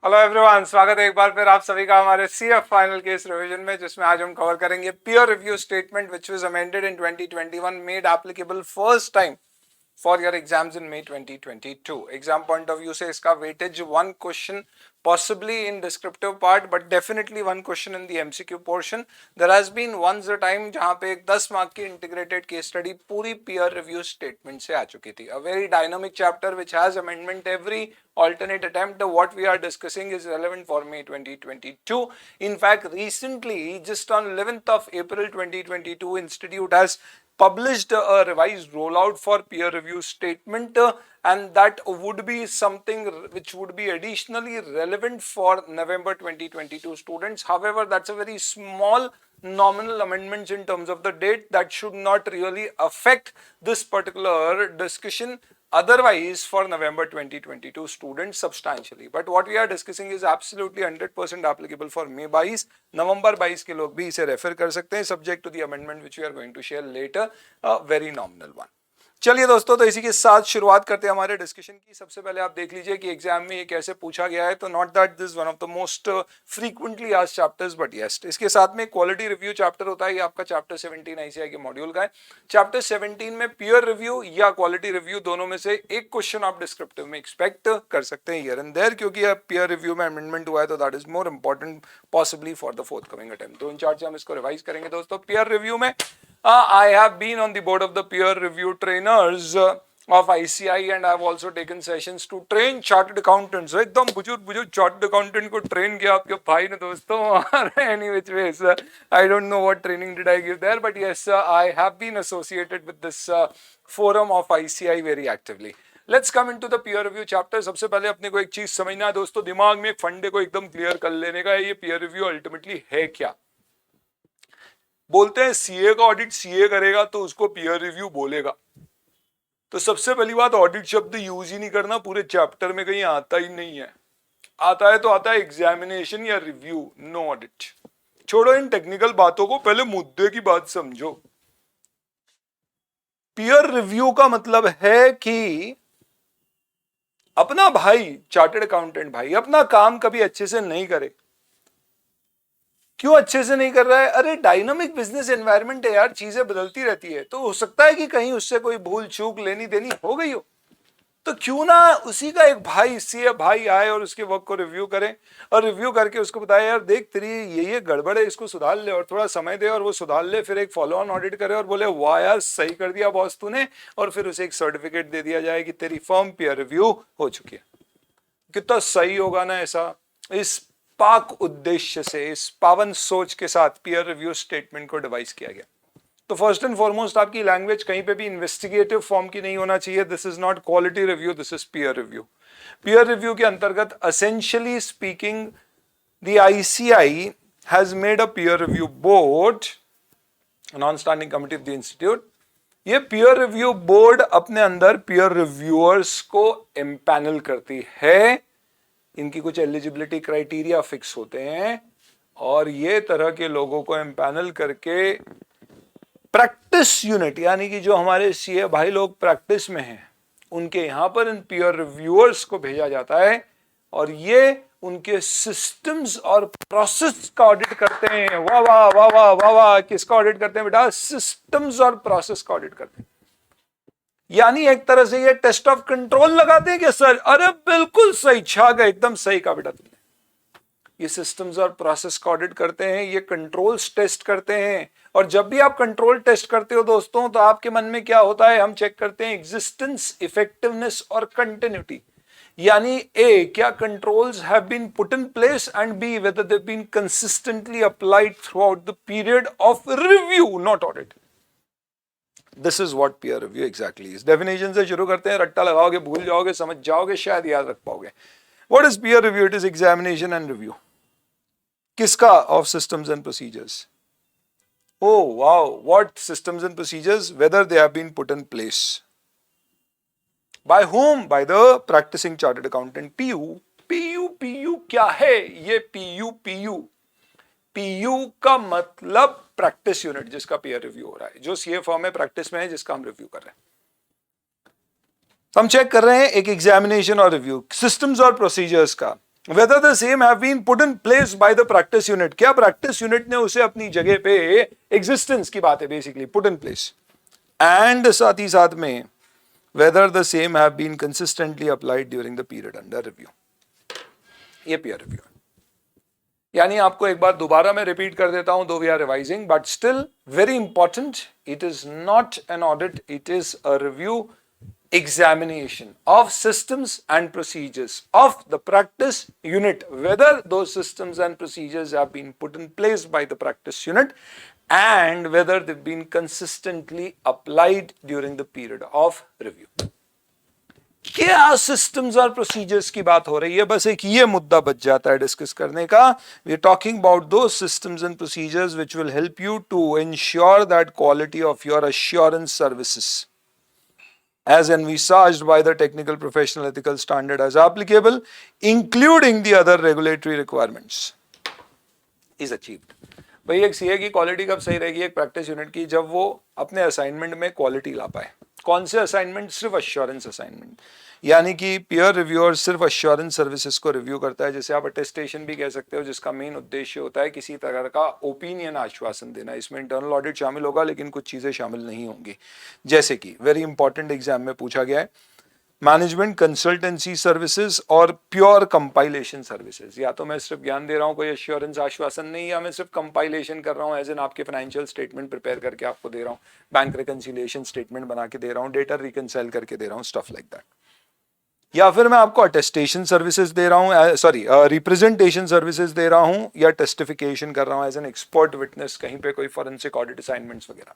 Hello everyone, स्वागत है एक बार फिर आप सभी का हमारे सीएफ फाइनल केस रिवीजन में, जिसमें आज हम कवर करेंगे peer review statement which was amended in 2021, made applicable first time for your exams in May 2022. Exam point of view से इसका weightage one question possibly in descriptive part but definitely one question in the MCQ portion. There has been once a time जहाँ पे एक 10 mark की integrated case study पूरी peer review statement से आ चुकी थी. A very dynamic chapter which has amendment every alternate attempt. What we are discussing is relevant for May 2022. In fact, recently just on 11th of April 2022, Institute has published a revised rollout for peer review statement, and that would be something which would be additionally relevant for November 2022 students. However, that's a very small nominal amendments in terms of the date that should not really affect this particular discussion otherwise for November 2022 students substantially. But what we are discussing is absolutely 100% applicable for May 22. नवंबर 22 के लोग भी इसे refer कर सकते हैं, subject to the amendment which we are going to share later, a very nominal one. चलिए दोस्तों, तो इसी के साथ शुरुआत करते हैं हमारे डिस्कशन की। सबसे पहले आप देख लीजिए कि एग्जाम में ये कैसे पूछा गया है। तो not that this one of the most frequently asked chapters, but yes, इसके साथ में क्वालिटी रिव्यू चैप्टर होता है। ये आपका चैप्टर 17 आईसीआई के मॉड्यूल का है। चैप्टर 17 में पीयर रिव्यू या क्वालिटी रिव्यू दोनों में से एक क्वेश्चन आप डिस्क्रिप्टिव में एक्सपेक्ट कर सकते हैं हियर एंड देयर, क्योंकि पीयर रिव्यू में अमेंडमेंट हुआ है तो that is more important possibly for the fourth coming attempt. तो इन चार्ट से हम इसको रिवाइज करेंगे दोस्तों। पीयर रिव्यू में I have been on the board of the peer review trainers of ICI and I have also taken sessions to train chartered accountants. एकदम बुजुर्ग chartered accountant को train किया आपके भाई ने दोस्तों। Any which ways, I don't know what training did I give there, but yes, I have been associated with this forum of ICI very actively. Let's come into the peer review chapter. सबसे पहले अपने को एक चीज समझना है दोस्तों, दिमाग में एक फंडे को एकदम क्लियर कर लेने का है। ये peer review अल्टीमेटली है क्या? बोलते हैं सीए का ऑडिट सीए करेगा तो उसको पीयर रिव्यू बोलेगा। तो सबसे पहली बात, ऑडिट शब्द यूज ही नहीं करना, पूरे चैप्टर में कहीं आता ही नहीं है। आता है तो आता है एग्जामिनेशन या रिव्यू, नो ऑडिट। छोड़ो इन टेक्निकल बातों को, पहले मुद्दे की बात समझो। पीयर रिव्यू का मतलब है कि अपना भाई चार्टर्ड अकाउंटेंट भाई अपना काम कभी अच्छे से नहीं करे। क्यों अच्छे से नहीं कर रहा है? अरे डायनामिक बिजनेस एनवायरनमेंट है यार, चीजें बदलती रहती है, तो हो सकता है कि कहीं उससे कोई भूल चूक लेनी देनी हो गई हो। तो क्यों ना उसी का एक भाई सीए भाई आए और उसके वर्क को रिव्यू करे, और रिव्यू करके उसको बताए यार देख तेरी ये गड़बड़ है, इसको सुधार ले, और थोड़ा समय दे और वो सुधार ले। फिर एक फॉलो ऑन ऑडिट करे और बोले वाह यार सही कर दिया बॉस तूने, और फिर उसे एक सर्टिफिकेट दे दिया जाए कि तेरी फर्म पीयर रिव्यू हो चुकी है। कितना सही होगा ना ऐसा। इस पाक उद्देश्य से, इस पावन सोच के साथ पीयर रिव्यू स्टेटमेंट को डिवाइस किया गया। तो फर्स्ट एंड फॉरमोस्ट आपकी लैंग्वेज कहीं पे भी इन्वेस्टिगेटिव फॉर्म की नहीं होना चाहिए। This is not quality review, this is peer review. Peer review के अंतर्गत essentially speaking the ICI has made a peer review board, non standing committee of the institute. ये पीयर रिव्यू बोर्ड अपने अंदर peer reviewers को empanel करती है। इनकी कुछ एलिजिबिलिटी क्राइटेरिया फिक्स होते हैं और ये तरह के लोगों को एम्पैनल करके प्रैक्टिस यूनिट, यानी कि जो हमारे सीए भाई लोग प्रैक्टिस में हैं, उनके यहां पर इन पीयर रिव्यूअर्स को भेजा जाता है और ये उनके सिस्टम्स और प्रोसेस का ऑडिट करते हैं। वाह वाह वाह वाह वाह वाह, किसका ऑडिट करते हैं बेटा? सिस्टम्स और प्रोसेस का ऑडिट करते हैं। यानी एक तरह से ये टेस्ट ऑफ कंट्रोल लगाते हैं कि सर अरे बिल्कुल सही, छा गए, एकदम सही कहा बेटा तुमने। ये सिस्टम्स और प्रोसेस का ऑडिट करते हैं, ये कंट्रोल्स टेस्ट करते हैं। और जब भी आप कंट्रोल टेस्ट करते हो दोस्तों, तो आपके मन में क्या होता है? हम चेक करते हैं एग्जिस्टेंस, इफेक्टिवनेस और कंटिन्यूटी। यानी ए, क्या controls have been put in place, and B, whether they have been consistently applied throughout the period of review, not audit. This is what peer review exactly is. Definition से शुरू करते हैं, रट्टा लगाओगे भूल जाओगे, समझ जाओगे, शायद याद रख पाओगे। What is peer review? It is examination and review. किसका? Of systems and procedures. Oh wow, what systems and procedures? Whether they have been put in place. By whom? By the practicing chartered accountant. PU. PU क्या है? ये PU का मतलब practice unit, जिसका peer review हो रहा है, जो सीए फॉर्म में प्रैक्टिस में है, जिसका हम रिव्यू कर रहे हैं। हम चेक कर रहे हैं एक एग्जामिनेशन और रिव्यू, सिस्टम्स और प्रोसीजर्स का। whether the same have been put in place by the practice unit, क्या practice unit ने उसे अपनी जगह पे existence की बात है basically put in place, and साथ ही साथ में whether the same have been consistently applied during the period under review. ये peer review है, यानी आपको एक बार दोबारा मैं रिपीट कर देता हूं, though we are revising but still very important, it is not an audit, it is a review examination of systems and procedures of the practice unit, whether those systems and procedures have been put in place by the practice unit and whether they've been consistently applied during the period of review. क्या systems और procedures की बात हो रही है, बस एक ये मुद्दा बच जाता है डिस्कस करने का. We are talking about those systems and procedures which will help you to ensure that quality of your assurance services as envisaged by the technical professional ethical standard as applicable, including the other regulatory requirements, is achieved. भाई एक CA की quality कब सही रहेगी एक practice unit की, जब वो अपने असाइनमेंट में क्वालिटी ला पाए. कौन से असाइनमेंट? सिर्फ अश्योरेंस असाइनमेंट, यानी कि पीयर रिव्यूअर सिर्फ अश्योरेंस सर्विसेज को रिव्यू करता है, जैसे आप अटेस्टेशन भी कह सकते हो, जिसका मेन उद्देश्य होता है किसी तरह का ओपिनियन आश्वासन देना. इसमें इंटरनल ऑडिट शामिल होगा लेकिन कुछ चीजें शामिल नहीं होंगी, जैसे कि वेरी इंपॉर्टेंट एग्जाम में पूछा गया है मैनेजमेंट कंसल्टेंसी सर्विसेज और प्योर कंपाइलेशन सर्विसेज. या तो मैं सिर्फ ज्ञान दे रहा हूं, कोई एश्योरेंस आश्वासन नहीं, या मैं सिर्फ कंपाइलेशन कर रहा हूं, एज इन आपके फाइनेंशियल स्टेटमेंट प्रिपेयर करके आपको दे रहा हूं, बैंक रिकंसिलिएशन स्टेटमेंट बना के दे रहा हूं, डेटा रिकंसाइल करके दे रहा हूं, स्टफ लाइक दैट. या फिर मैं आपको अटेस्टेशन सर्विसेज दे रहा हूं, सॉरी रिप्रेजेंटेशन सर्विसेज दे रहा हूं, या टेस्टिफिकेशन कर रहा हूं एज एन एक्सपर्ट विटनेस कहीं पे कोई फॉरेंसिक ऑडिट असाइनमेंट्स वगैरह.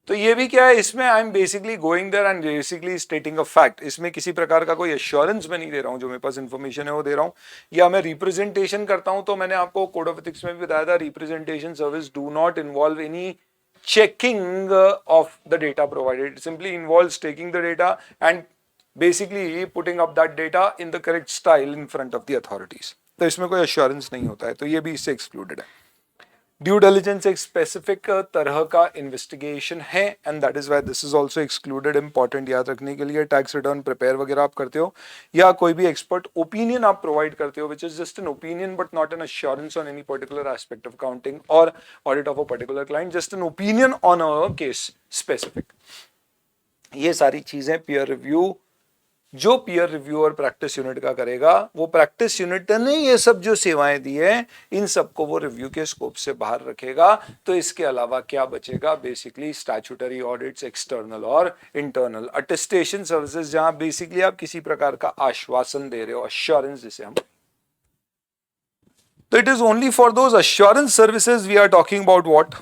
तो ये भी क्या है, इसमें I am basically going there and basically stating a fact. इसमें किसी प्रकार का कोई एश्योरेंस मैं नहीं दे रहा हूं, जो मेरे पास इन्फॉर्मेशन है वो दे रहा हूं. या मैं रिप्रेजेंटेशन करता हूं, तो मैंने आपको कोड ऑफ एथिक्स में भी बताया था, representation service do not involve any checking of the data provided. It simply involves taking the data and basically putting up that data in the correct style in front of the authorities. तो इसमें कोई assurance नहीं होता है, तो ये भी इससे excluded है. ड्यू डिलिजेंस एक स्पेसिफिक तरह का इन्वेस्टिगेशन है and that is why this is also excluded. Important याद रखने के लिए, टैक्स रिटर्न प्रिपेयर वगैरह आप करते हो या कोई भी एक्सपर्ट ओपिनियन आप प्रोवाइड करते हो which is just an opinion but not an assurance on any particular aspect of accounting और audit of a particular client, just an opinion on a case specific. ये सारी चीजें पीयर रिव्यू, जो peer review और practice unit का करेगा, वो practice unit ने ये सब जो सेवाएं दी है इन सबको वो रिव्यू के स्कोप से बाहर रखेगा. तो इसके अलावा क्या बचेगा? बेसिकली स्टैट्यूटरी ऑडिट्स, एक्सटर्नल और इंटरनल, अटेस्टेशन सर्विसेज, जहां बेसिकली आप किसी प्रकार का आश्वासन दे रहे हो, अश्योरेंस जिसे हम. तो it is only for those assurance services we are talking about what,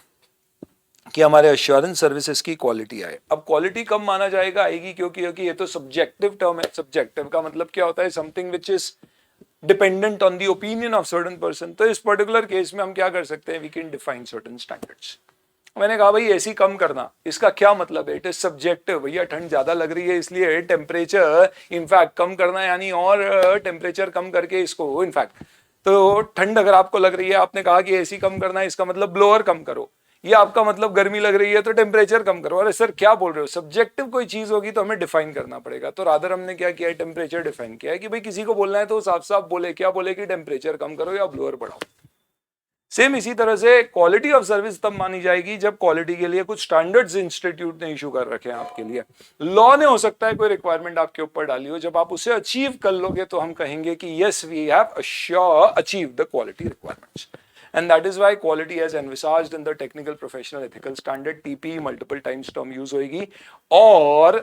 कि हमारे एश्योरेंस सर्विसेज की क्वालिटी आए. अब क्वालिटी कब माना जाएगा? आएगी क्योंकि ये तो सब्जेक्टिव टर्म है. सब्जेक्टिव का मतलब क्या होता है? Something which is dependent on the opinion of certain person. तो इस पर्टिकुलर केस में हम क्या कर सकते हैं? We can define certain standards. मैंने कहा भाई एसी कम करना, इसका क्या मतलब है? It is subjective. भैया ठंड ज्यादा लग रही है इसलिए टेम्परेचर इनफैक्ट कम करना, यानी और टेम्परेचर कम करके इसको, इनफैक्ट तो ठंड अगर आपको लग रही है, आपने कहा कि एसी कम करना है, इसका मतलब ब्लोअर कम करो. ये आपका मतलब गर्मी लग रही है तो टेम्परेचर कम करो. अरे सर क्या बोल रहे हो? सब्जेक्टिव कोई चीज होगी तो हमें डिफाइन करना पड़ेगा. तो रादर हमने क्या किया है? टेम्परेचर डिफाइन किया है कि भाई किसी को बोलना है तो साफ साफ बोले. क्या बोले? कि टेम्परेचर कम करो या ब्लोअर बढ़ाओ. सेम इसी तरह से क्वालिटी ऑफ सर्विस तब मानी जाएगी जब क्वालिटी के लिए कुछ स्टैंडर्ड्स इंस्टीट्यूट ने इशू कर रखे हैं आपके लिए. लॉ ने हो सकता है कोई रिक्वायरमेंट आपके ऊपर डाली हो, जब आप उसे अचीव कर लोगे तो हम कहेंगे कि yes we have achieve the quality requirements. And that is why quality as envisaged in the technical professional ethical standard TP multiple times term use होगी, और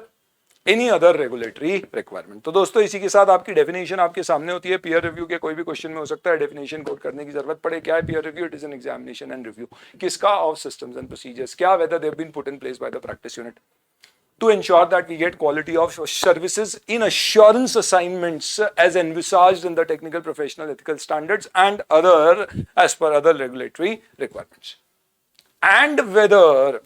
any other regulatory requirement. तो दोस्तों इसी के साथ आपकी डेफिनेशन आपके सामने होती है. पीयर रिव्यू के कोई भी क्वेश्चन में हो सकता है डेफिनेशन कोड करने की जरूरत पड़े. क्या है peer review? It is an examination and review. किसका? Of systems and procedures. क्या? whether they have been put in place by the practice unit to ensure that we get quality of services in assurance assignments as envisaged in the technical professional ethical standards and other as per other regulatory requirements, and whether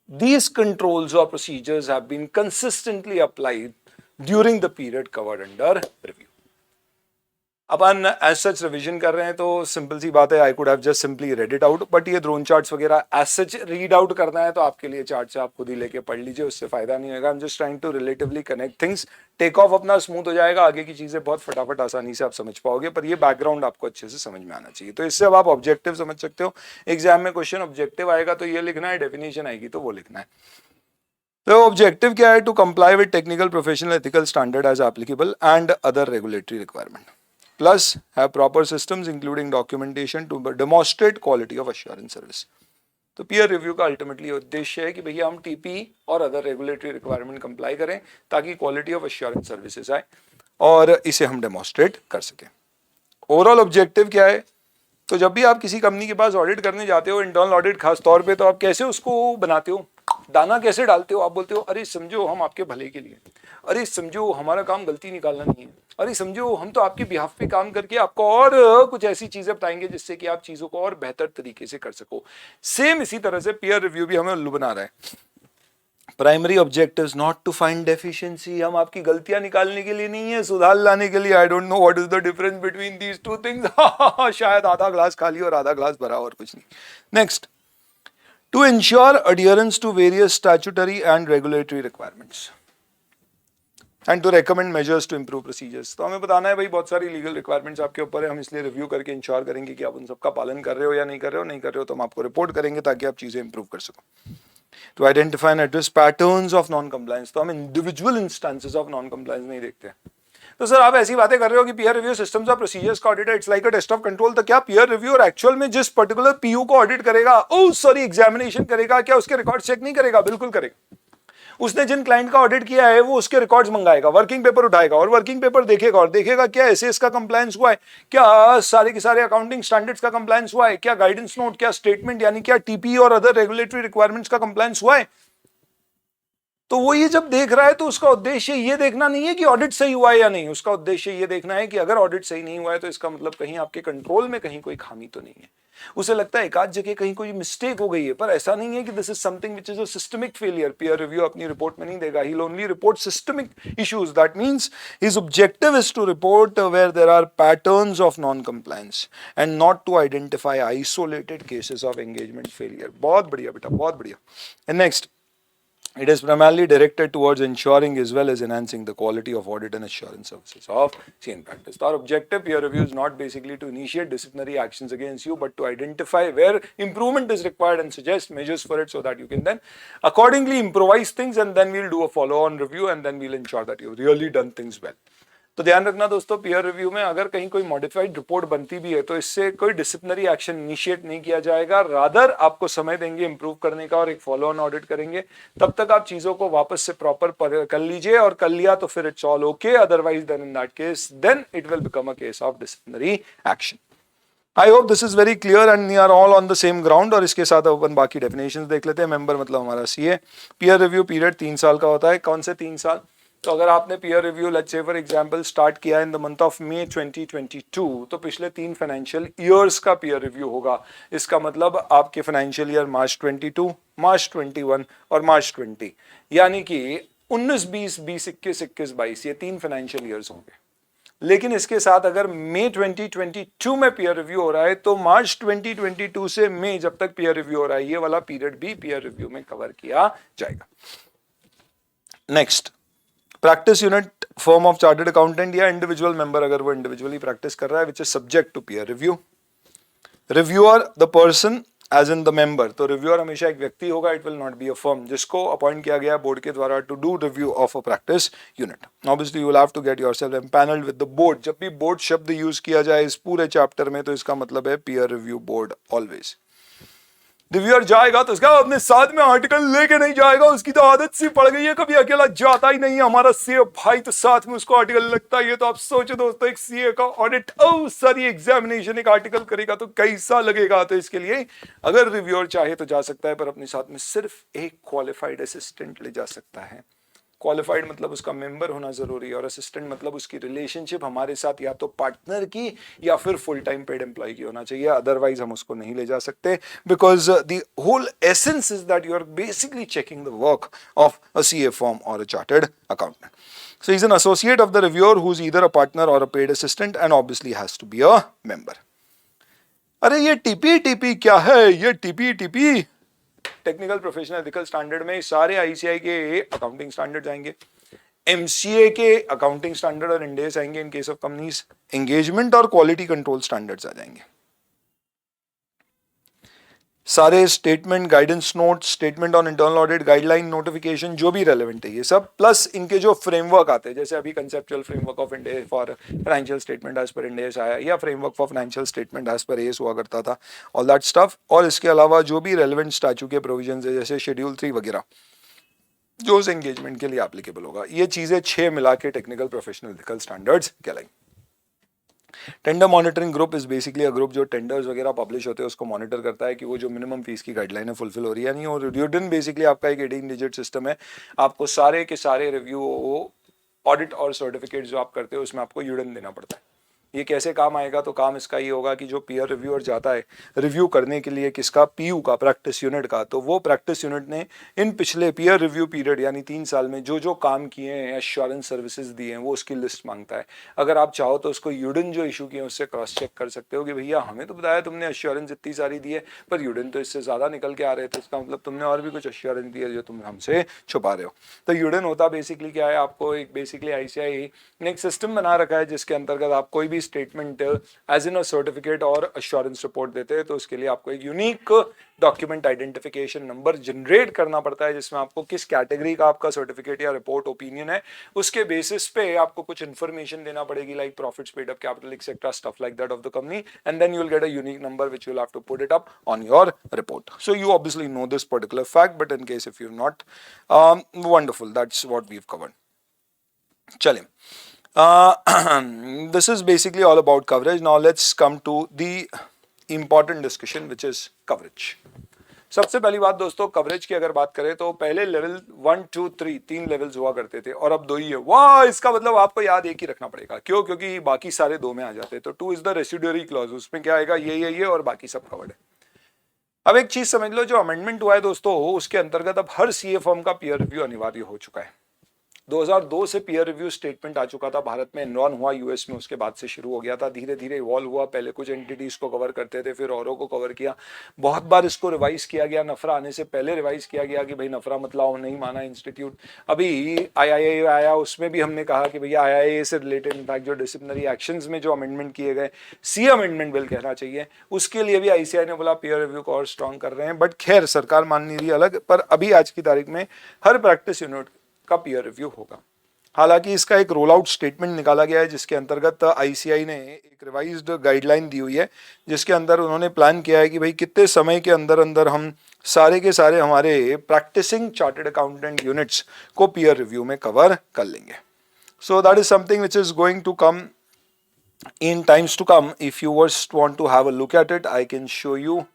these controls or procedures have been consistently applied during the period covered under review. Upon as such revision कर रहे हैं तो simple सी बात है, I could have just simply read it out, but ये drone charts वगैरह as such read out करना है तो आपके लिए चार्ट से आप खुद ही लेके पढ़ लीजिए, उससे फायदा नहीं होगा। I am just trying to relatively connect things. Take off अपना स्मूथ हो जाएगा, आगे की चीजें बहुत फटाफट आसानी से आप समझ पाओगे, पर ये बैकग्राउंड आपको अच्छे से समझ में आना चाहिए। तो इससे अब आप ऑब्जेक्टिव समझ सकते हो। एग्जाम में क्वेश्चन ऑब्जेक्टिव आएगा तो ये लिखना है, डेफिनेशन आएगी तो वो लिखना है। तो ऑब्जेक्टिव क्या है? To comply with technical professional ethical standard as applicable and other regulatory requirement, plus have proper systems including documentation to demonstrate quality of assurance service। तो पीयर रिव्यू का अल्टीमेटली उद्देश्य है कि भैया हम टीपी और अदर रेगुलेटरी रिक्वायरमेंट कंप्लाई करें ताकि क्वालिटी ऑफ एश्योरेंस सर्विसेज आए और इसे हम डेमोन्स्ट्रेट कर सकें। ओवरऑल ऑब्जेक्टिव क्या है? तो जब भी आप किसी कंपनी के पास ऑडिट करने जाते हो, इंटरनल ऑडिट खास तौर पे, तो आप कैसे उसको बनाते हो, दाना कैसे डालते हो? आप बोलते हो अरे समझो हम आपके भले के लिए, अरे समझो हमारा काम गलती निकालना नहीं है, अरे समझो हम तो आपके बिहाफ पे काम करके आपको और कुछ ऐसी चीजें बताएंगे जिससे कि आप चीजों को और बेहतर तरीके से कर सको। सेम इसी तरह से पीयर रिव्यू भी हमें उल्लू बना रहा है। Primary objective is not to find deficiency, हम आपकी गलतियां निकालने के लिए नहीं है, सुधार लाने के लिए। I don't know what is the difference between these two things. शायद आधा ग्लास खाली और आधा ग्लास भरा और कुछ नहीं। Next, to ensure adherence to various statutory and regulatory requirements and to recommend measures to improve procedures. तो हमें बताना है भाई बहुत सारी लीगल रिक्वायरमेंट्स आपके ऊपर है, हम इसलिए रिव्यू करके इंश्योर करेंगे कि आप उन सबका पालन कर रहे हो या नहीं कर रहे हो। नहीं कर रहे हो तो हम आपको रिपोर्ट करेंगे ताकि आप चीजें इंप्रूव कर सको। To identify and address patterns of non compliance, तो हम individual instances of non compliance नहीं देखते। तो सर आप ऐसी बातें कर रहे हो कि पीयर रिव्यू सिस्टम्स और प्रोसीजर्स का audit it's like a test of control, तो क्या पीयर रिव्यू और एक्चुअल में जिस पर्टिकुलर पीयू को ऑडिट करेगा, ओ सॉरी एग्जामिनेशन करेगा, क्या उसके रिकॉर्ड चेक नहीं करेगा? बिल्कुल करेगा। उसने जिन क्लाइंट का ऑडिट किया है वो उसके रिकॉर्ड्स मंगाएगा, वर्किंग पेपर उठाएगा और वर्किंग पेपर देखेगा और देखेगा क्या एसएस का कंप्लायंस हुआ है, क्या सारे के सारे अकाउंटिंग स्टैंडर्ड्स का कंप्लायंस हुआ है, क्या गाइडेंस नोट, क्या स्टेटमेंट यानी क्या टीपी और अदर रेगुलेटरी रिक्वायरमेंट्स का कंप्लायंस हुआ है। तो वो ये जब देख रहा है तो उसका उद्देश्य ये देखना नहीं है कि ऑडिट सही हुआ है या नहीं, उसका उद्देश्य ये देखना है कि अगर ऑडिट सही नहीं हुआ है तो इसका मतलब कहीं आपके कंट्रोल में कहीं कोई खामी तो नहीं है। उसे लगता है एक आध जगह कहीं कोई मिस्टेक हो गई है, पर ऐसा नहीं है कि this is something which is a systemic failure. Peer review अपनी रिपोर्ट में नहीं देगा, he will only report systemic issues. That means his objective is to report where there are patterns of non compliance and not to identify isolated cases of engagement failure. बहुत बढ़िया बेटा, बहुत बढ़िया। And next, it is primarily directed towards ensuring as well as enhancing the quality of audit and assurance services of CN practice. Our objective peer review is not basically to initiate disciplinary actions against you, but to identify where improvement is required and suggest measures for it so that you can then accordingly improvise things, and then we'll do a follow-on review and then we'll ensure that you've really done things well. तो ध्यान रखना दोस्तों, peer review में अगर कहीं कोई modified report बनती भी है तो इससे कोई डिसिप्लिनरी एक्शन इनिशिएट नहीं किया जाएगा, रादर आपको समय देंगे इंप्रूव करने का और एक फॉलो ऑन ऑडिट करेंगे। तब तक आप चीजों को वापस से प्रॉपर कर लीजिए, और कर लिया तो फिर it's all okay, otherwise then in that case then it will become a case of disciplinary action. I hope this is very clear and we are all on the same ground. और इसके साथ अपन बाकी definitions देख लेते हैं। Member मतलब हमारा CA. Peer review period 3 साल का होता है। कौन से 3 साल? तो अगर आपने peer review let's say for example start किया in the month of May 2022, तो पिछले 3 फाइनेंशियल ईयर्स का पीयर रिव्यू होगा। इसका मतलब आपके फाइनेंशियल ईयर मार्च 22, मार्च 21 और मार्च 20, यानी कि 19, 20, 20, 21, 21, 22, ये 3 फाइनेंशियल ईयर्स होंगे। लेकिन इसके साथ अगर मई 2022 में पीयर रिव्यू हो रहा है तो मार्च 2022 से मई जब तक पीयर रिव्यू हो रहा है ये वाला पीरियड भी पीयर रिव्यू में कवर किया जाएगा। Next, practice unit firm of chartered accountant या इंडिविजुअल मेंबर अगर वो इंडिविजुअली प्रैक्टिस कर रहा है which is subject to peer review. Reviewer the person as in the member, तो रिव्यूअर हमेशा एक व्यक्ति होगा, it will not be a firm, जिसको अपॉइंट किया गया बोर्ड के द्वारा to do review of a practice unit. Obviously you will have to get yourself empanelled with the board. जब भी बोर्ड शब्द यूज किया जाए इस पूरे चैप्टर में तो इसका मतलब है peer review board always. Reviewer जाएगा तो उसका अपने साथ में आर्टिकल लेके नहीं जाएगा, उसकी तो आदत सी पड़ गई है, कभी अकेला जाता ही नहीं है। हमारा सीए भाई तो साथ में उसको आर्टिकल लगता ही है। तो आप सोचो दोस्तों, एक सीए का ऑडिट सारी एग्जामिनेशन एक आर्टिकल करेगा तो कैसा लगेगा। तो इसके लिए अगर रिव्यूअर चाहे तो जा सकता है, पर अपने साथ में सिर्फ एक क्वालिफाइड असिस्टेंट ले जा सकता है। क्वालिफाइड मतलब उसका मेंबर होना जरूरी है, और असिस्टेंट मतलब उसकी रिलेशनशिप हमारे साथ या तो पार्टनर की या फिर फुल टाइम पेड एम्प्लॉय की होना चाहिए, अदरवाइज हम उसको नहीं ले जा सकते, because the whole essence is that you are basically checking the work of a CA firm और a chartered accountant. So he's an associate of the reviewer who's either a partner or a paid assistant and obviously has to be a member. अरे ये TP क्या है? ये TP technical professional ethical standard में सारे ICI के accounting standard आएंगे, MCA के अकाउंटिंग स्टैंडर्ड और इंडेस आएंगे इन केस ऑफ कंपनीज, एंगेजमेंट और क्वालिटी कंट्रोल स्टैंडर्ड्स आ जाएंगे, सारे statement, guidance note, statement on internal audit, guideline, notification जो भी रेलेवेंट है ये सब, प्लस इनके जो फ्रेमवर्क आते हैं, जैसे अभी conceptual framework of India for financial statement as per Ind AS आया, या framework for financial statement as per AS हुआ करता था, ऑल दैट स्टफ. और इसके अलावा जो भी रेलेवेंट स्टैच्यू के प्रोविजंस है जैसे शेड्यूल 3 वगैरह जो उस एंगेजमेंट के लिए एप्लीकेबल होगा, ये चीजें 6 मिला के टेक्निकल प्रोफेशनल एथिकल स्टैंडर्ड्स कहलाएंगे. Tender monitoring group is basically a group जो टेंडर्स वगैरह पब्लिश होते हैं उसको मॉनिटर करता है कि वो जो मिनिमम फीस की गाइडलाइन है फुलफिल हो रही है नहीं. और यूडन बेसिकली आपका एक 18 डिजिट सिस्टम है, आपको सारे के सारे रिव्यू ऑडिट और सर्टिफिकेट जो आप करते हो उसमें आपको यूडन देना पड़ता है. ये कैसे काम आएगा? तो काम इसका ये होगा कि जो पीयर रिव्यूअर जाता है रिव्यू करने के लिए किसका, पीयू का, प्रैक्टिस यूनिट का, तो वो प्रैक्टिस यूनिट ने इन पिछले पीयर रिव्यू पीरियड यानी 3 साल में जो जो काम किए हैं, एश्योरेंस सर्विसेज दिए हैं, वो उसकी लिस्ट मांगता है. अगर आप चाहो तो उसको यूडन जो इशू किए उससे क्रॉस चेक कर सकते हो कि भैया हमें तो बताया तुमने एश्योरेंस इतनी सारी दी है पर यूडन तो इससे ज़्यादा निकल के आ रहे थे, इसका मतलब तुमने और भी कुछ एश्योरेंस दी है जो तुम हमसे छुपा रहे हो. तो यूडन होता बेसिकली क्या है, आपको एक बेसिकली आईसीआई ने एक सिस्टम बना रखा है जिसके अंतर्गत आप कोई भी statement as in a certificate और अश्योरेंस रिपोर्ट देते हैं तो उसके लिए आपको एक unique document identification number generate करना पड़ता है, जिसमें आपको किस कैटेगरी का आपका सर्टिफिकेट या रिपोर्ट ओपिनियन है उसके बेसिस पे आपको कुछ इन्फॉर्मेशन देना पड़ेगी, like profits paid up, capital etcetera, stuff like that of the company, and then you will get a unique number which you will have to put it up on your report. So you obviously know this particular fact, but in case if you not, wonderful, that's what we have covered. चलिए, this is basically all about coverage. Now let's come to the important discussion which is coverage. सबसे पहली बात दोस्तों, coverage की अगर बात करें तो पहले लेवल 1 2 3 3 लेवल्स हुआ करते थे और अब 2 ही है. वाह, इसका मतलब आपको याद एक ही रखना पड़ेगा. क्यों? क्योंकि बाकी सारे 2 में आ जाते हैं. तो 2 इज द रेसिडुअरी क्लॉज, उसमें क्या आएगा, ये और बाकी सब कवर्ड है. अब एक चीज समझ लो, जो अमेंडमेंट हुआ है दोस्तों उसके अंतर्गत अब हर सीए फर्म का पीयर रिव्यू अनिवार्य हो चुका है. 2002 से पीयर रिव्यू स्टेटमेंट आ चुका था भारत में, एनरॉन हुआ यूएस में, उसके बाद से शुरू हो गया था, धीरे धीरे इवॉल्व हुआ. पहले कुछ एंटिटीज को कवर करते थे, फिर औरों को कवर किया, बहुत बार इसको रिवाइज किया गया. नफरा आने से पहले रिवाइज किया गया कि भाई नफरा मत लाओ, नहीं माना इंस्टीट्यूट. अभी आईआईए आया, उसमें भी हमने कहा कि भैया आईआईए से रिलेटेड इनफैक्ट जो डिसिप्लिनरी एक्शंस में जो अमेंडमेंट किए गए, सी अमेंडमेंट बिल कहना चाहिए, उसके लिए भी आईसीआई ने बोला पीयर रिव्यू को और स्ट्रॉन्ग कर रहे हैं. बट खैर सरकार मान नहीं रही अलग, पर अभी आज की तारीख में हर प्रैक्टिस यूनिट का पीयर रिव्यू होगा. हालांकि इसका एक रोल आउट स्टेटमेंट निकाला गया है जिसके अंतर्गत आईसीआई ने एक रिवाइज्ड गाइडलाइन दी हुई है, जिसके अंदर उन्होंने प्लान किया है कि भाई कितने समय के अंदर अंदर हम सारे के सारे हमारे प्रैक्टिसिंग चार्टर्ड अकाउंटेंट यूनिट्स को पीयर रिव्यू में कवर कर लेंगे. So that is something which is going to come in times to come. If you just want to have a look at it, I can show you.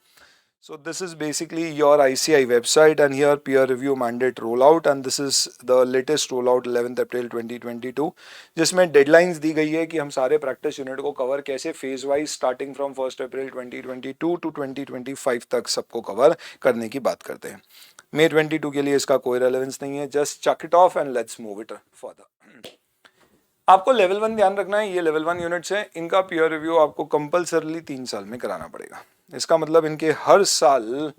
So this is basically your ICI website, and here peer review mandate rollout, and this is the latest rollout 11th April 2022, जिसमें deadlines दी गई है कि हम सारे practice unit को cover कैसे phase wise starting from 1 April 2022 to 2025 तक सबको कवर करने की बात करते हैं. मई 22 के लिए इसका कोई रेलेवेंस नहीं है, just chuck it off and let's move it further. आपको लेवल 1 ध्यान रखना है, ये लेवल 1 यूनिट्स हैं, इनका पीयर रिव्यू आपको कंपलसरली 3 साल में कराना पड़ेगा. इसका मतलब इनके हर साल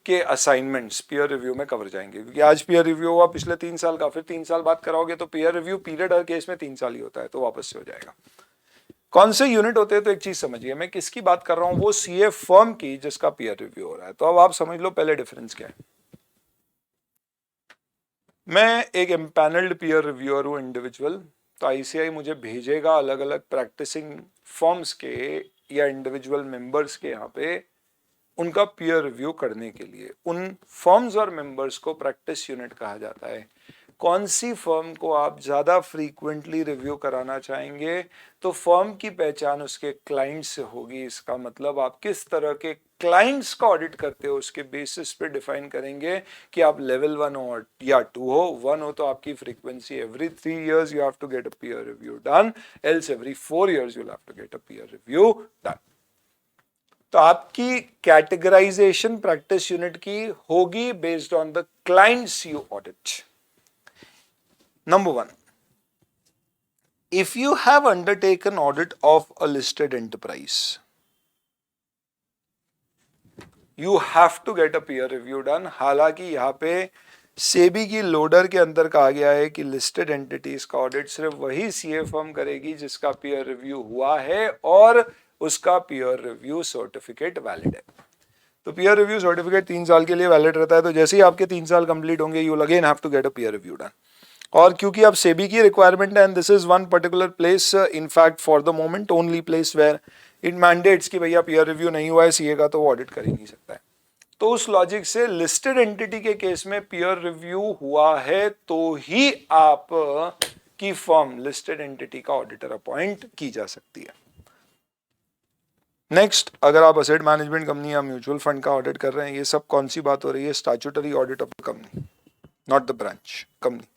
के असाइनमेंट्स पीयर रिव्यू में कवर जाएंगे, क्योंकि आज पीयर रिव्यू हुआ पिछले 3 साल का, फिर 3 साल बाद कराओगे तो पीयर रिव्यू पीरियड हर केस में 3 साल ही होता है, तो वापस से हो जाएगा. कौन से यूनिट होते हैं? तो एक चीज समझिए, मैं किसकी बात कर रहा हूं, वो सीए फर्म की जिसका पीयर रिव्यू हो रहा है. तो अब आप समझ लो पहले डिफरेंस क्या है. मैं एक एम्पैनल्ड पीयर रिव्यूअर हूं, इंडिविजुअल, तो आईसीआई मुझे भेजेगा अलग अलग प्रैक्टिसिंग फर्म्स के या इंडिविजुअल मेंबर्स के यहाँ पे उनका पीयर रिव्यू करने के लिए. उन फर्म्स और मेंबर्स को प्रैक्टिस यूनिट कहा जाता है. कौन सी फर्म को आप ज़्यादा फ्रीक्वेंटली रिव्यू कराना चाहेंगे, तो फर्म की पहचान उसके क्लाइंट से होगी। इसका मतलब आप किस तरह के क्लाइंट्स का ऑडिट करते हो उसके बेसिस पे डिफाइन करेंगे कि आप लेवल 1 हो या 2 हो। 1 हो तो आपकी frequency every 3 years you have to get a peer review done, else every 4 years you have to get a peer review done. तो आपकी कैटेगराइजेशन प्रैक्टिस यूनिट की होगी based on the clients you audit. Number 1, if you have undertaken audit of a listed enterprise, you have to get a peer review done। हालांकि यहाँ पे सेबी की loader के अंदर कहा गया है कि लिस्टेड एंटिटीज का ऑडिट सिर्फ वही सीए फर्म करेगी जिसका पीयर रिव्यू हुआ है और उसका पीयर रिव्यू सर्टिफिकेट वैलिड है। तो पीयर रिव्यू सर्टिफिकेट 3 साल के लिए वैलिड रहता है। तो जैसे ही आपके 3 साल कंप्लीट होंगे you will again have to get a peer review done. और क्योंकि अब सेबी की रिक्वायरमेंट है and this is one particular place in fact for the moment only place where it mandates कि भैया पीयर रिव्यू नहीं हुआ है सीए का तो वो ऑडिट कर ही नहीं सकता है। तो उस लॉजिक से लिस्टेड एंटिटी के केस में पीयर रिव्यू हुआ है तो ही आप की फर्म लिस्टेड एंटिटी का ऑडिटर अपॉइंट की जा सकती है। नेक्स्ट, अगर आप असेट मैनेजमेंट कंपनी या म्यूचुअल फंड का ऑडिट कर रहे हैं, ये सब कौन सी बात हो रही है? Statutory audit of the company, not the branch, company.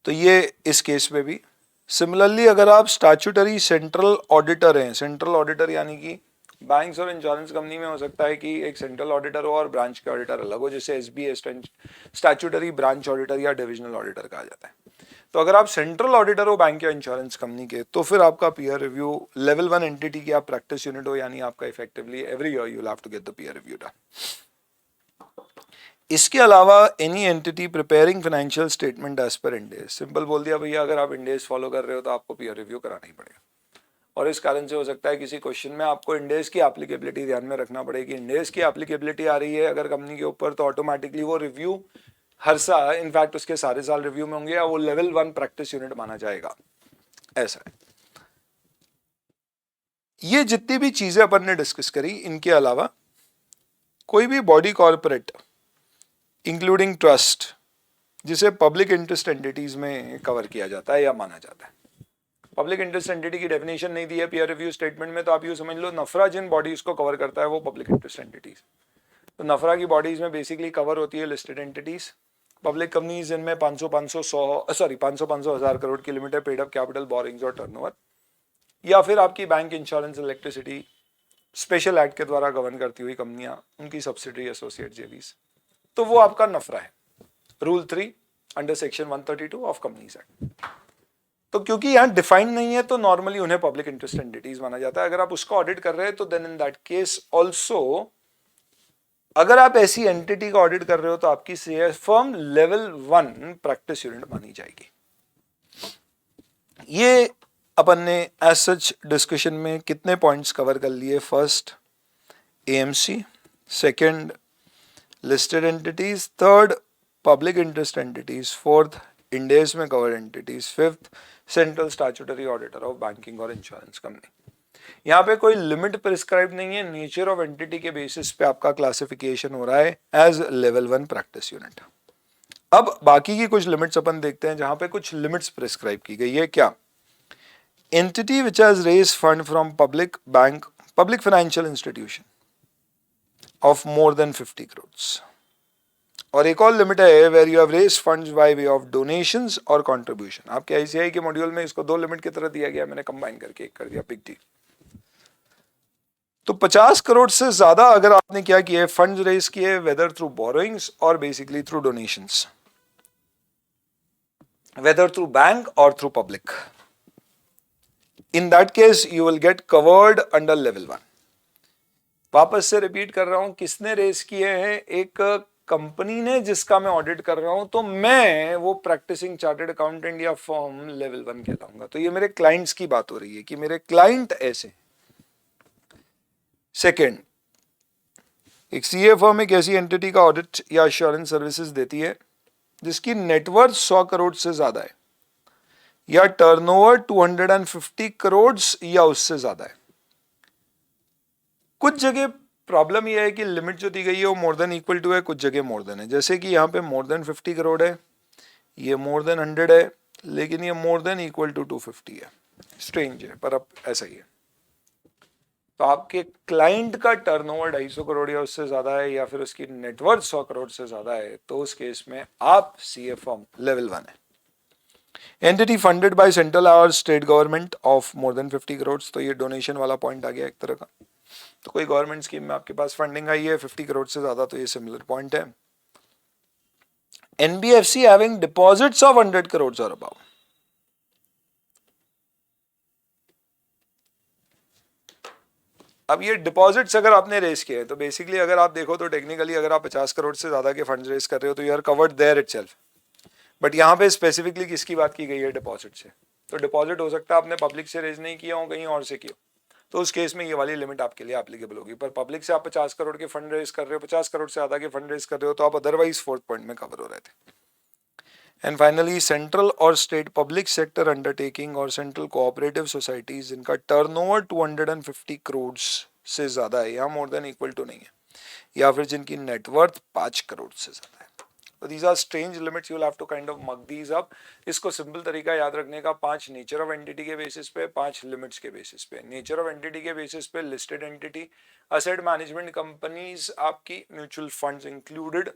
तो ये इस केस में भी सिमिलरली अगर आप स्टैट्यूटरी सेंट्रल ऑडिटर हैं, सेंट्रल ऑडिटर यानी कि बैंक्स और इंश्योरेंस कंपनी में हो सकता है कि एक सेंट्रल ऑडिटर हो और ब्रांच के ऑडिटर अलग हो, जैसे एसबीआई स्टैट्यूटरी ब्रांच ऑडिटर या डिविजनल ऑडिटर कहा जाता है। तो अगर आप सेंट्रल ऑडिटर हो बैंक या इंश्योरेंस कंपनी के तो फिर आपका पीयर रिव्यू लेवल 1 एंटिटी की आप प्रैक्टिस यूनिट हो, यानी आपका effectively every year you will have to get the peer review done. इसके अलावा any entity preparing financial statement as per Ind AS, simple बोल दिया भैया अगर आप इंडेज फॉलो कर रहे हो तो आपको पीयर रिव्यू कराना ही पड़ेगा। और इस कारण से हो सकता है किसी क्वेश्चन में आपको इंडेज की एप्लीकेबिलिटी ध्यान में रखना पड़ेगी। इंडेज की एप्लीकेबिलिटी आ रही है अगर कंपनी के ऊपर तो ऑटोमेटिकली वो रिव्यू हर साल, इनफैक्ट उसके सारे साल रिव्यू में होंगे या वो लेवल 1 प्रैक्टिस यूनिट माना जाएगा, ऐसा है। ये जितनी भी चीजें अपन ने डिस्कस करी, इनके अलावा कोई भी बॉडी कॉर्पोरेट इंक्लूडिंग ट्रस्ट जिसे पब्लिक इंटरेस्ट एंटिटीज में कवर किया जाता है या माना जाता है। पब्लिक इंटरेस्ट एंटिटी की डेफिनेशन नहीं दी है पीयर रिव्यू स्टेटमेंट में, तो आप यूं समझ लो नफरा जिन बॉडीज को कवर करता है वो पब्लिक इंटरेस्ट एंटिटीज। तो नफरा की बॉडीज में बेसिकली कवर होती है लिस्टेड एंटिटीज, पब्लिक कंपनीज जिनमें 500 हजार करोड़ की लिमिट है, पेड अप कैपिटल, बोरिंग्स और टर्नओवर, या फिर आपकी bank, insurance, electricity special act के द्वारा गवर्न करती हुई कंपनियां, उनकी सब्सिडरी, एसोसिएट, जेवीज, तो वो आपका नफरा है। Rule 3 under section 132 of companies act. तो क्योंकि यहाँ डिफाइन नहीं है तो नॉर्मली उन्हें पब्लिक इंटरेस्ट एंटिटीज माना जाता है। अगर आप उसको ऑडिट कर रहे हैं तो then in that case also अगर आप ऐसी एंटिटी का ऑडिट कर रहे हो तो आपकी CA firm level 1 practice unit मानी जाएगी। ये अपन ने एज सच डिस्कशन में कितने पॉइंट्स कवर कर लिए? First AMC, second listed entities, third public interest entities, fourth indices में covered entities, fifth central statutory auditor of banking और इंश्योरेंस कंपनी। यहाँ पे कोई लिमिट प्रिस्क्राइब नहीं है, नेचर ऑफ एंटिटी के बेसिस पे आपका क्लासिफिकेशन हो रहा है एज लेवल 1 प्रैक्टिस यूनिट। अब बाकी की कुछ लिमिट्स अपन देखते हैं जहां पे कुछ लिमिट्स प्रिस्क्राइब की गई है। क्या? Entity which has raise fund from public bank, public financial institution of more than 50 crore. और एक और लिमिट है where you have raised funds by way of donations और कंट्रीब्यूशन। आपके आईसीआई के मॉड्यूल में इसको 2 लिमिट की तरह दिया गया, मैंने कंबाइन करके एक कर दिया, बिग डील। तो 50 करोड़ से ज्यादा अगर आपने क्या किया है, फंड्स रेज किए, वेदर थ्रू बोरोइंग्स और basically through donations, whether through bank और through public, in that case you will get covered under level 1। वापस से रिपीट कर रहा हूं, किसने रेज किए हैं? एक कंपनी ने जिसका मैं ऑडिट कर रहा हूं, तो मैं वो प्रैक्टिसिंग चार्टर्ड अकाउंटेंट या फर्म लेवल 1 कहलाऊंगा। तो ये मेरे क्लाइंट्स की बात हो रही है कि मेरे क्लाइंट ऐसे। सेकेंड, एक सीए फर्म एक ऐसी एंटिटी का ऑडिट या एश्योरेंस सर्विसेज देती है जिसकी नेटवर्थ 100 करोड़ से ज्यादा है या टर्नओवर 250 करोड़ या उससे ज्यादा है। कुछ जगह प्रॉब्लम ये है कि लिमिट जो दी गई है वो मोर देन इक्वल टू है, कुछ जगह मोर देन है, जैसे कि यहाँ पे मोर देन 50 करोड़ है, ये मोर देन 100 है, लेकिन ये मोर देन इक्वल टू 250 है। स्ट्रेंज है, पर अब ऐसा ही है। तो आपके क्लाइंट का टर्नओवर 250 करोड़ या उससे ज्यादा है, या फिर उसकी नेटवर्थ 100 करोड़ से ज्यादा है, तो उस केस में आप सीए फर्म लेवल 1 है। एंटिटी फंडेड बाय सेंट्रल और state government of more than 50 crore, तो ये डोनेशन वाला पॉइंट आ गया एक तरह का। तो कोई गवर्नमेंट स्कीम में आपके पास फंडिंग आई है 50 करोड़ से ज्यादा, तो ये सिमिलर पॉइंट है। NBFC having deposits of 100 crore और अबव, अब ये डिपॉजिट्स अगर आपने रेस किए तो बेसिकली अगर आप देखो तो टेक्निकली अगर आप 50 करोड़ से ज्यादा के फंड रेस कर रहे हो तो you are covered there itself. But यहाँ पे स्पेसिफिकली किसकी बात की गई है? डिपॉजिट से। तो डिपॉजिट हो सकता है आपने पब्लिक से रेज नहीं किया हो, कहीं और से किया, तो उस केस में ये वाली लिमिट आपके लिए एप्लीकेबल होगी। पर पब्लिक से आप 50 करोड़ के फंड रेज कर रहे हो, 50 करोड़ से ज्यादा के फंड रेज कर रहे हो, तो आप अदरवाइज 4th पॉइंट में कवर हो रहे थे। एंड फाइनली सेंट्रल और स्टेट पब्लिक सेक्टर अंडरटेकिंग और सेंट्रल कोऑपरेटिव सोसाइटीज जिनका टर्नओवर 250 करोड़ से ज्यादा है, या मोर देन इक्वल टू नहीं है, या फिर जिनकी नेटवर्थ 5 करोड़ से ज्यादा है। तो these are strange limits, you will have to kind of mug these up। इसको सिंपल तरीका याद रखने का 5 नेचर ऑफ एंटिटी के बेसिस पे, 5 लिमिट्स के बेसिस पे। नेचर ऑफ एंटिटी के बेसिस पे listed entity, asset management companies, आपकी म्यूचुअल फंड्स इंक्लूडेड,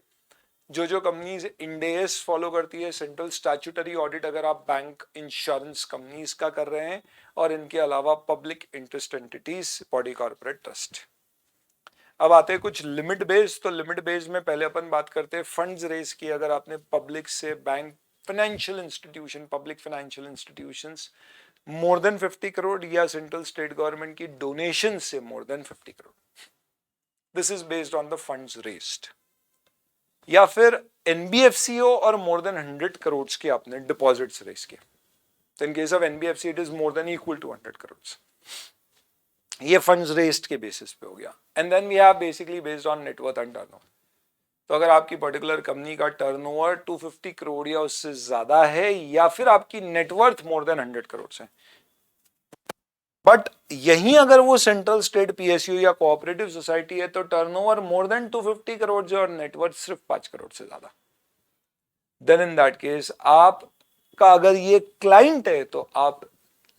जो कंपनीज इंडेस फॉलो करती है, सेंट्रल स्टैट्यूटरी ऑडिट अगर आप बैंक इंश्योरेंस कंपनीज का कर रहे हैं, और इनके अलावा public interest entities, body corporate trust. अब आते हैं कुछ लिमिट बेस्ड। तो लिमिट बेस्ड में पहले अपन बात करते हैं फंड्स रेज की। अगर आपने पब्लिक से, bank, financial institution, public financial institutions मोर देन 50 करोड़, या सेंट्रल स्टेट गवर्नमेंट की डोनेशन से मोर than 50 crore, this is based on the funds raised. या फिर एनबीएफसीओ और मोर देन 100 करोड़ के आपने डिपॉजिट्स रेज किए, तो in case of NBFC it is more than equal to 100 crore. ये फंड्स रेज्ड के बेसिस पे हो गया। And then we have basically based on net worth and turnover. तो अगर आपकी पर्टिकुलर कंपनी का टर्नओवर 250 करोड़ या उससे ज्यादा है, या फिर आपकी नेटवर्थ मोर देन 100 करोड़ है, बट यहीं अगर वो सेंट्रल स्टेट पीएसयू या कोऑपरेटिव सोसाइटी है, तो टर्नओवर मोर देन 250 करोड़ और नेटवर्थ सिर्फ 5 करोड़ से ज्यादा, देन इन दैट केस आपका अगर ये क्लाइंट है तो आप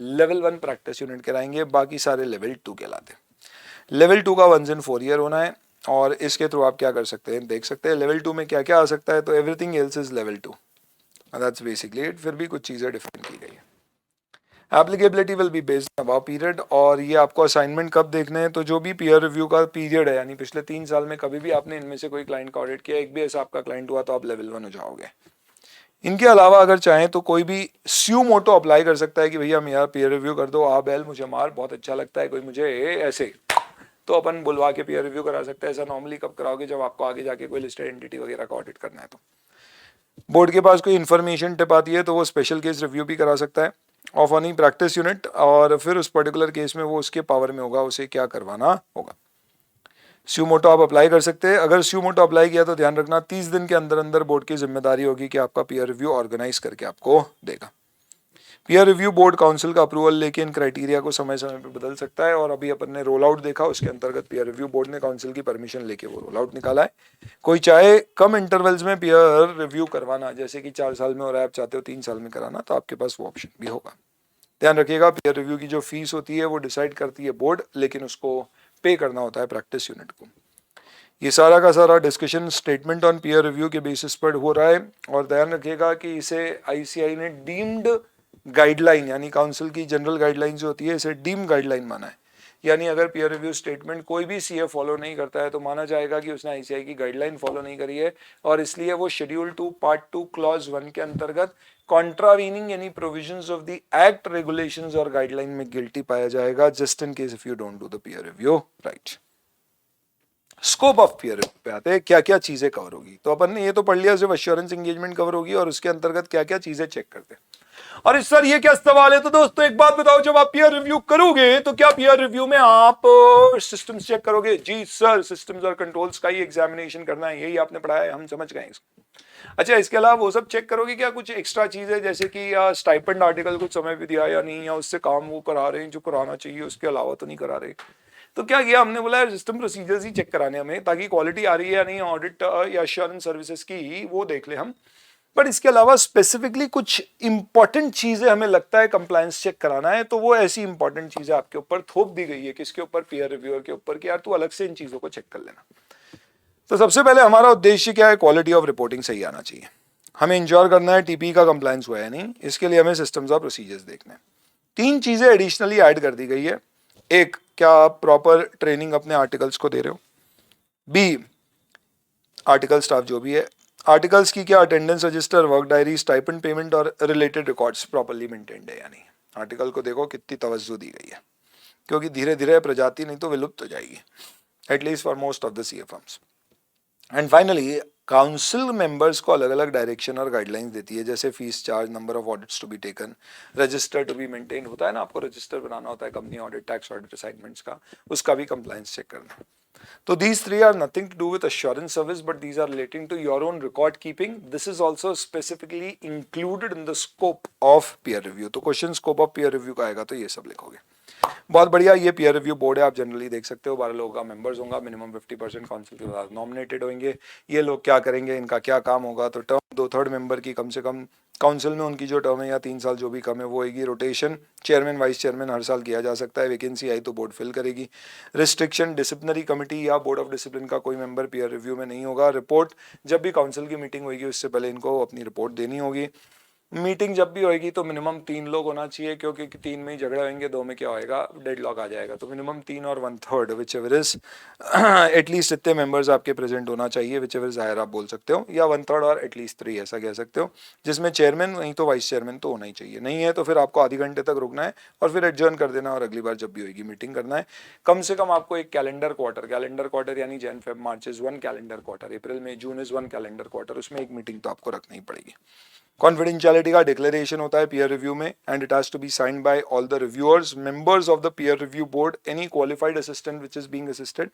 लेवल 1 प्रैक्टिस यूनिट कराएंगे, बाकी सारे लेवल 2 कहलाते हैं। लेवल 2 का 1 in 4 ईयर होना है, और इसके थ्रू आप क्या कर सकते हैं, देख सकते हैं लेवल 2 में क्या क्या आ सकता है। तो everything else is level 2, that's basically it. फिर भी कुछ चीजें डिफरेंट की गई है। Applicability will be based about period, और ये आपको असाइनमेंट कब देखने हैं, तो जो भी पीयर रिव्यू का पीरियड है, यानी पिछले 3 साल में कभी भी आपने इनमें से कोई क्लाइंट का ऑडिट किया, एक भी ऐसा आपका क्लाइंट हुआ, तो आप लेवल 1 हो जाओगे। इनके अलावा अगर चाहें तो कोई भी स्यू मोटो अप्लाई कर सकता है कि भैया मेरा पीयर रिव्यू कर दो, आ बैल मुझे मार, बहुत अच्छा लगता है, कोई मुझे ऐसे, तो अपन बुलवा के पीयर रिव्यू करा सकते हैं। ऐसा नॉर्मली कब कराओगे, जब आपको आगे जाके कोई लिस्टेड एंटिटी वगैरह का ऑडिट करना है। तो बोर्ड के पास कोई इन्फॉर्मेशन टिप आती है तो वो स्पेशल केस रिव्यू भी करा सकता है ऑफ एनी प्रैक्टिस यूनिट, और फिर उस पर्टिकुलर केस में वो उसके पावर में होगा उसे क्या करवाना होगा। स्यू मोटो आप अप्लाई कर सकते हैं। अगर स्यू मोटो अप्लाई किया तो ध्यान रखना 30 दिन के अंदर अंदर बोर्ड की जिम्मेदारी होगी कि आपका पीयर रिव्यू ऑर्गेनाइज करके आपको देगा। पीयर रिव्यू बोर्ड काउंसिल का अप्रूवल लेके इन क्राइटेरिया को समय समय पर बदल सकता है, और अभी अपन ने रोल आउट देखा, उसके अंतर्गत पीयर रिव्यू बोर्ड ने काउंसिल की परमिशन लेके वो रोल आउट निकाला है। कोई चाहे कम इंटरवल्स में पीयर रिव्यू करवाना, जैसे कि 4 साल में हो रहा है, आप चाहते हो 3 साल में कराना, तो आपके पास वो ऑप्शन भी होगा। ध्यान रखिएगा पीयर रिव्यू की जो फीस होती है वो डिसाइड करती है बोर्ड, लेकिन उसको पे करना होता है प्रैक्टिस यूनिट को। ये सारा का सारा discussion statement on peer review के बेसिस पर हो रहा है, और ध्यान रखिएगा कि इसे आईसीआई ने डीम्ड गाइडलाइन, यानी काउंसिल की जनरल गाइडलाइन जो होती है, इसे डीम गाइडलाइन माना है। यानी अगर पीयर रिव्यू स्टेटमेंट कोई भी सीए फॉलो नहीं करता है तो माना जाएगा कि उसने आईसीआई की गाइडलाइन फॉलो नहीं करी है, और इसलिए वो शेड्यूल 2 पार्ट 2 क्लॉज 1 के अंतर्गत contravening any provisions of the act, regulations और गाइडलाइन में गिल्टी पाया जाएगा, just in case if you don't do the peer review right. Scope of peer review पे आते हैं, क्या क्या चीजें कवर होगी। तो अपन ने ये तो पढ़ लिया सिर्फ एश्योरेंस एंगेजमेंट कवर होगी, और उसके अंतर्गत क्या क्या चीजें चेक करते हैं। और इस सर ये क्या सवाल है, तो दोस्तों एक बात बताओ, जब आप पीयर रिव्यू करोगे तो क्या पीयर रिव्यू में आप सिस्टम्स चेक करोगे? जी सर, सिस्टम्स और कंट्रोल्स का ही एग्जामिनेशन करना है, यही आपने पढ़ा है, हम समझ गए इसको। अच्छा, इसके अलावा वो सब चेक करोगे क्या, कुछ एक्स्ट्रा चीज है, जैसे कि स्टाइपेंड आर्टिकल कुछ समय पे दिया या नहीं, या उससे काम वो करा रहे हैं जो कराना चाहिए, उसके अलावा तो नहीं करा रहे। तो क्या किया हमने, बोला यार सिस्टम प्रोसीजर्स ही चेक कराने हमें, ताकि क्वालिटी आ रही है या नहीं ऑडिट या एश्योरेंस सर्विसेज की वो देख ले हम। बट इसके अलावा स्पेसिफिकली कुछ इंपॉर्टेंट चीजें हमें लगता है कंप्लायंस चेक कराना है, तो वो ऐसी इंपॉर्टेंट चीजें आपके ऊपर थोप दी गई है, किसके ऊपर, पीयर रिव्यूअर के ऊपर, कि यार तू अलग से इन चीजों को चेक कर लेना। तो सबसे पहले हमारा उद्देश्य क्या है, क्वालिटी ऑफ रिपोर्टिंग सही आना चाहिए। हमें इंश्योर करना है टीपी का कंप्लायंस हुआ है नहीं, इसके लिए हमें सिस्टम्स ऑफ प्रोसीजर्स देखने हैं। 3 चीजें एडिशनली ऐड कर दी गई है। एक, क्या आप प्रॉपर ट्रेनिंग अपने आर्टिकल्स को दे रहे हो। बी, आर्टिकल स्टाफ जो भी है, आर्टिकल्स की क्या attendance register, work diary, stipend payment और रिलेटेड रिकॉर्ड्स प्रॉपर्ली मेंटेन्ड है या नहीं। आर्टिकल को देखो कितनी तवज्जो दी गई है, क्योंकि धीरे धीरे प्रजाति नहीं तो विलुप्त हो जाएगी, at least for most of the CA firms. And finally council members को अलग अलग डायरेक्शन और गाइडलाइंस देती है, जैसे fees charge, number of audits to be taken, register to be maintain होता है ना, आपको रजिस्टर बनाना होता है company audit, tax audit, assignments का, उसका भी कंप्लायंस चेक करना। So these 3 are nothing to do with assurance service, but these are relating to your own record keeping. This is also specifically included in the scope of peer review. तो question scope of peer review का आएगा तो ये सब लिखोगे। बहुत बढ़िया, ये peer review बोर्ड है, आप जनरली देख सकते हो 12 लोगों का मेंबर्स होगा, मिनिमम 50% काउंसिल के बाद नॉमिनेटेड होंगे। ये लोग क्या करेंगे, इनका क्या काम होगा, तो टर्म 2/3 मेंबर की कम से कम काउंसिल में उनकी जो टर्म है या 3 साल जो भी कम है वो होगी। रोटेशन चेयरमैन वाइस चेयरमैन हर साल किया जा सकता है, वैकेंसी आई तो बोर्ड फिल करेगी। रिस्ट्रिक्शन, डिसिप्लिनरी कमेटी या बोर्ड ऑफ डिसिप्लिन का कोई मेंबर पीयर रिव्यू में नहीं होगा। रिपोर्ट, जब भी काउंसिल की मीटिंग होगी उससे पहले इनको अपनी रिपोर्ट देनी होगी। मीटिंग जब भी होगी तो मिनिमम 3 लोग होना चाहिए, क्योंकि 3 में ही झगड़े होंगे, 2 में क्या होएगा, डेडलॉक आ जाएगा। तो मिनिमम 3 और 1/3 विच एवर इज एटलीस्ट इतने मेंबर्स आपके प्रेजेंट होना चाहिए, विच एवर इज हायर आप बोल सकते हो, या 1/3 और एटलीस्ट 3 ऐसा कह सकते हो, जिसमें चेयरमैन नहीं तो वाइस चेयरमैन तो होना ही चाहिए। नहीं है तो फिर आपको आधी घंटे तक रुकना है और फिर एडजर्न कर देना और अगली बार जब भी होगी मीटिंग करना है। कम से कम आपको एक कैलेंडर क्वार्टर यानी Jan Feb March is 1 calendar quarter, April May June is 1 calendar quarter, उसमें एक मीटिंग तो आपको रखनी ही पड़ेगी। कॉन्फिडेंशियलिटी का डिक्लेरेशन होता है पीयर रिव्यू में, and it has to be signed by all the reviewers, members of the peer review board, any qualified assistant which is being assisted,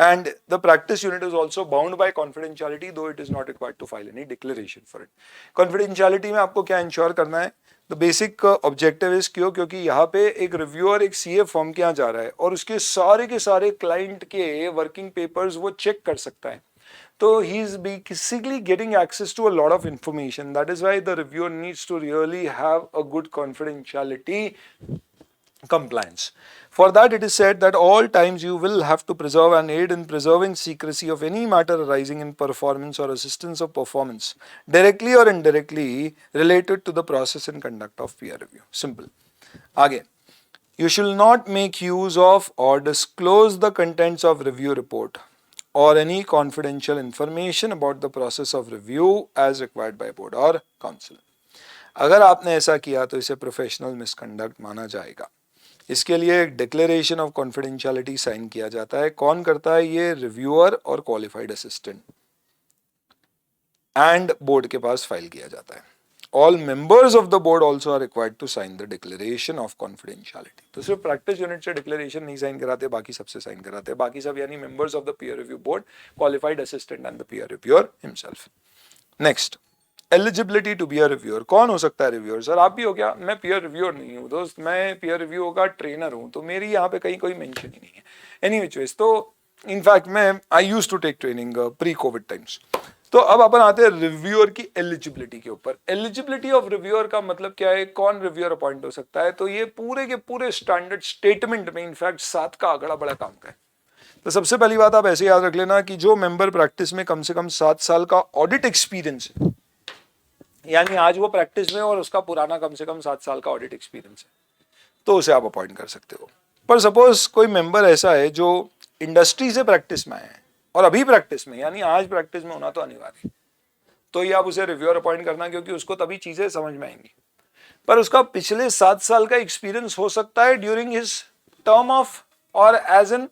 and the practice unit is also bound by confidentiality, though it is not required to file any declaration for it. confidentiality में आपको क्या ensure करना है, the basic objective is क्योंकि यहाँ पे एक reviewer एक सीए फर्म के यहाँ जा रहा है और उसके सारे क्लाइंट के वर्किंग पेपर्स वो चेक कर सकता है, तो he is basically getting access to a lot of information. That is why the reviewer needs to really have a good confidentiality compliance. For that, it is said that all times you will have to preserve and aid in preserving secrecy of any matter arising in performance or assistance of performance, directly or indirectly related to the process and conduct of peer review. Simple. Again, you shall not make use of or disclose the contents of review report or any confidential information about the process of review as required by board or council. अगर आपने ऐसा किया तो इसे professional misconduct माना जाएगा। इसके लिए एक डिक्लेरेशन ऑफ कॉन्फिडेंशियलिटी साइन किया जाता है। कौन करता है ये, रिव्यूअर और क्वालिफाइड असिस्टेंट, एंड बोर्ड के पास फाइल किया जाता है। All members of the board also are required to sign the declaration of confidentiality. तो सिर्फ प्रैक्टिस यूनिट से डिक्लेरेशन नहीं साइन कराते, बाकी सबसे साइन कराते हैं। बाकी सब यानी members of the peer review board, qualified assistant and the peer reviewer himself. Next, eligibility to be a reviewer. कौन हो सकता है रिव्यूअर? सर आप भी हो क्या? मैं पीयर रिव्यूअर नहीं हूँ दोस्त, मैं पीयर रिव्यू का ट्रेनर हूँ, तो मेरी यहाँ पे कहीं कोई मेंशन ही नहीं है। एनी विच वेज, तो इनफैक्ट मैं I used to take training pre covid times. तो अब अपन आते हैं रिव्यूअर की एलिजिबिलिटी के ऊपर। एलिजिबिलिटी ऑफ रिव्यूअर का मतलब क्या है, कौन रिव्यूअर अपॉइंट हो सकता है? तो ये पूरे के पूरे स्टैंडर्ड स्टेटमेंट में इनफैक्ट 7 का आंकड़ा बड़ा काम का है। तो सबसे पहली बात आप ऐसे याद रख लेना कि जो मेंबर प्रैक्टिस में कम से कम 7 साल का ऑडिट एक्सपीरियंस है, यानी आज वो प्रैक्टिस में और उसका पुराना कम से कम 7 साल का ऑडिट एक्सपीरियंस है, तो उसे आप अपॉइंट कर सकते हो। पर सपोज कोई मेंबर ऐसा है जो इंडस्ट्री से प्रैक्टिस में आया है और अभी प्रैक्टिस में, यानी आज प्रैक्टिस में होना तो अनिवार्य, तो ये आप उसे रिव्यूअर अपॉइंट करना, क्योंकि उसको तभी चीजें समझ में आएंगी। पर उसका पिछले 7 साल का एक्सपीरियंस हो सकता है ड्यूरिंग हिज टर्म ऑफ और as an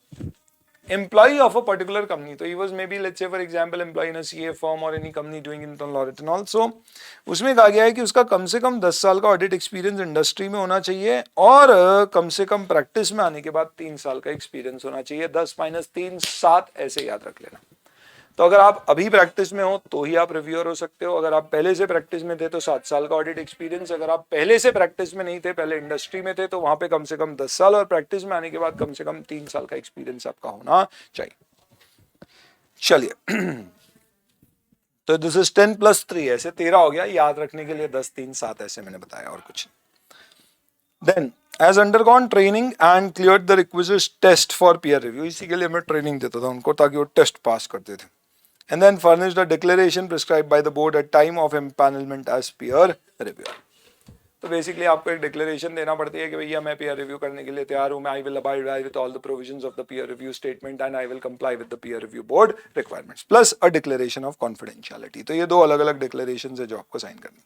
employee of a particular company. So he was maybe, let's say for example, employee in a CA firm or any company doing internal audit and all. So उसमें कहा गया है कि उसका कम से कम 10 साल का ऑडिट एक्सपीरियंस इंडस्ट्री में होना चाहिए और कम से कम प्रैक्टिस में आने के बाद 3 साल का एक्सपीरियंस होना चाहिए। 10 - 3 7 ऐसे याद रख लेना। तो अगर आप अभी प्रैक्टिस में हो तो ही आप रिव्यूअर हो सकते हो, अगर आप पहले से प्रैक्टिस में थे तो 7 साल का ऑडिट एक्सपीरियंस, अगर आप पहले से प्रैक्टिस में नहीं थे, पहले इंडस्ट्री में थे, तो वहां पे कम से कम 10 साल, और प्रैक्टिस में आने के बाद कम से कम 3 साल का एक्सपीरियंस आपका होना चाहिए। चलिए तो दिस इज 10 + 3, ऐसे 13 हो गया, याद रखने के लिए 10, 3, 7 ऐसे मैंने बताया, और कुछ नहीं। Then has undergone training and cleared the requisite test for peer review, इसी के लिए मैं ट्रेनिंग देता था उनको ताकि वो टेस्ट पास करते थे। And then furnished a declaration prescribed by the board at time of empanelment as peer reviewer. तो बेसिकली आपको एक डिक्लेरेशन देना पड़ती है कि भैया मैं पीयर रिव्यू करने के लिए तैयार हूं, मैं I will abide by with all the provisions of the peer review statement and I will comply with the peer review board requirements plus a declaration of confidentiality. तो ये 2 अलग अलग डिक्लेरेशन है जो आपको साइन करनी।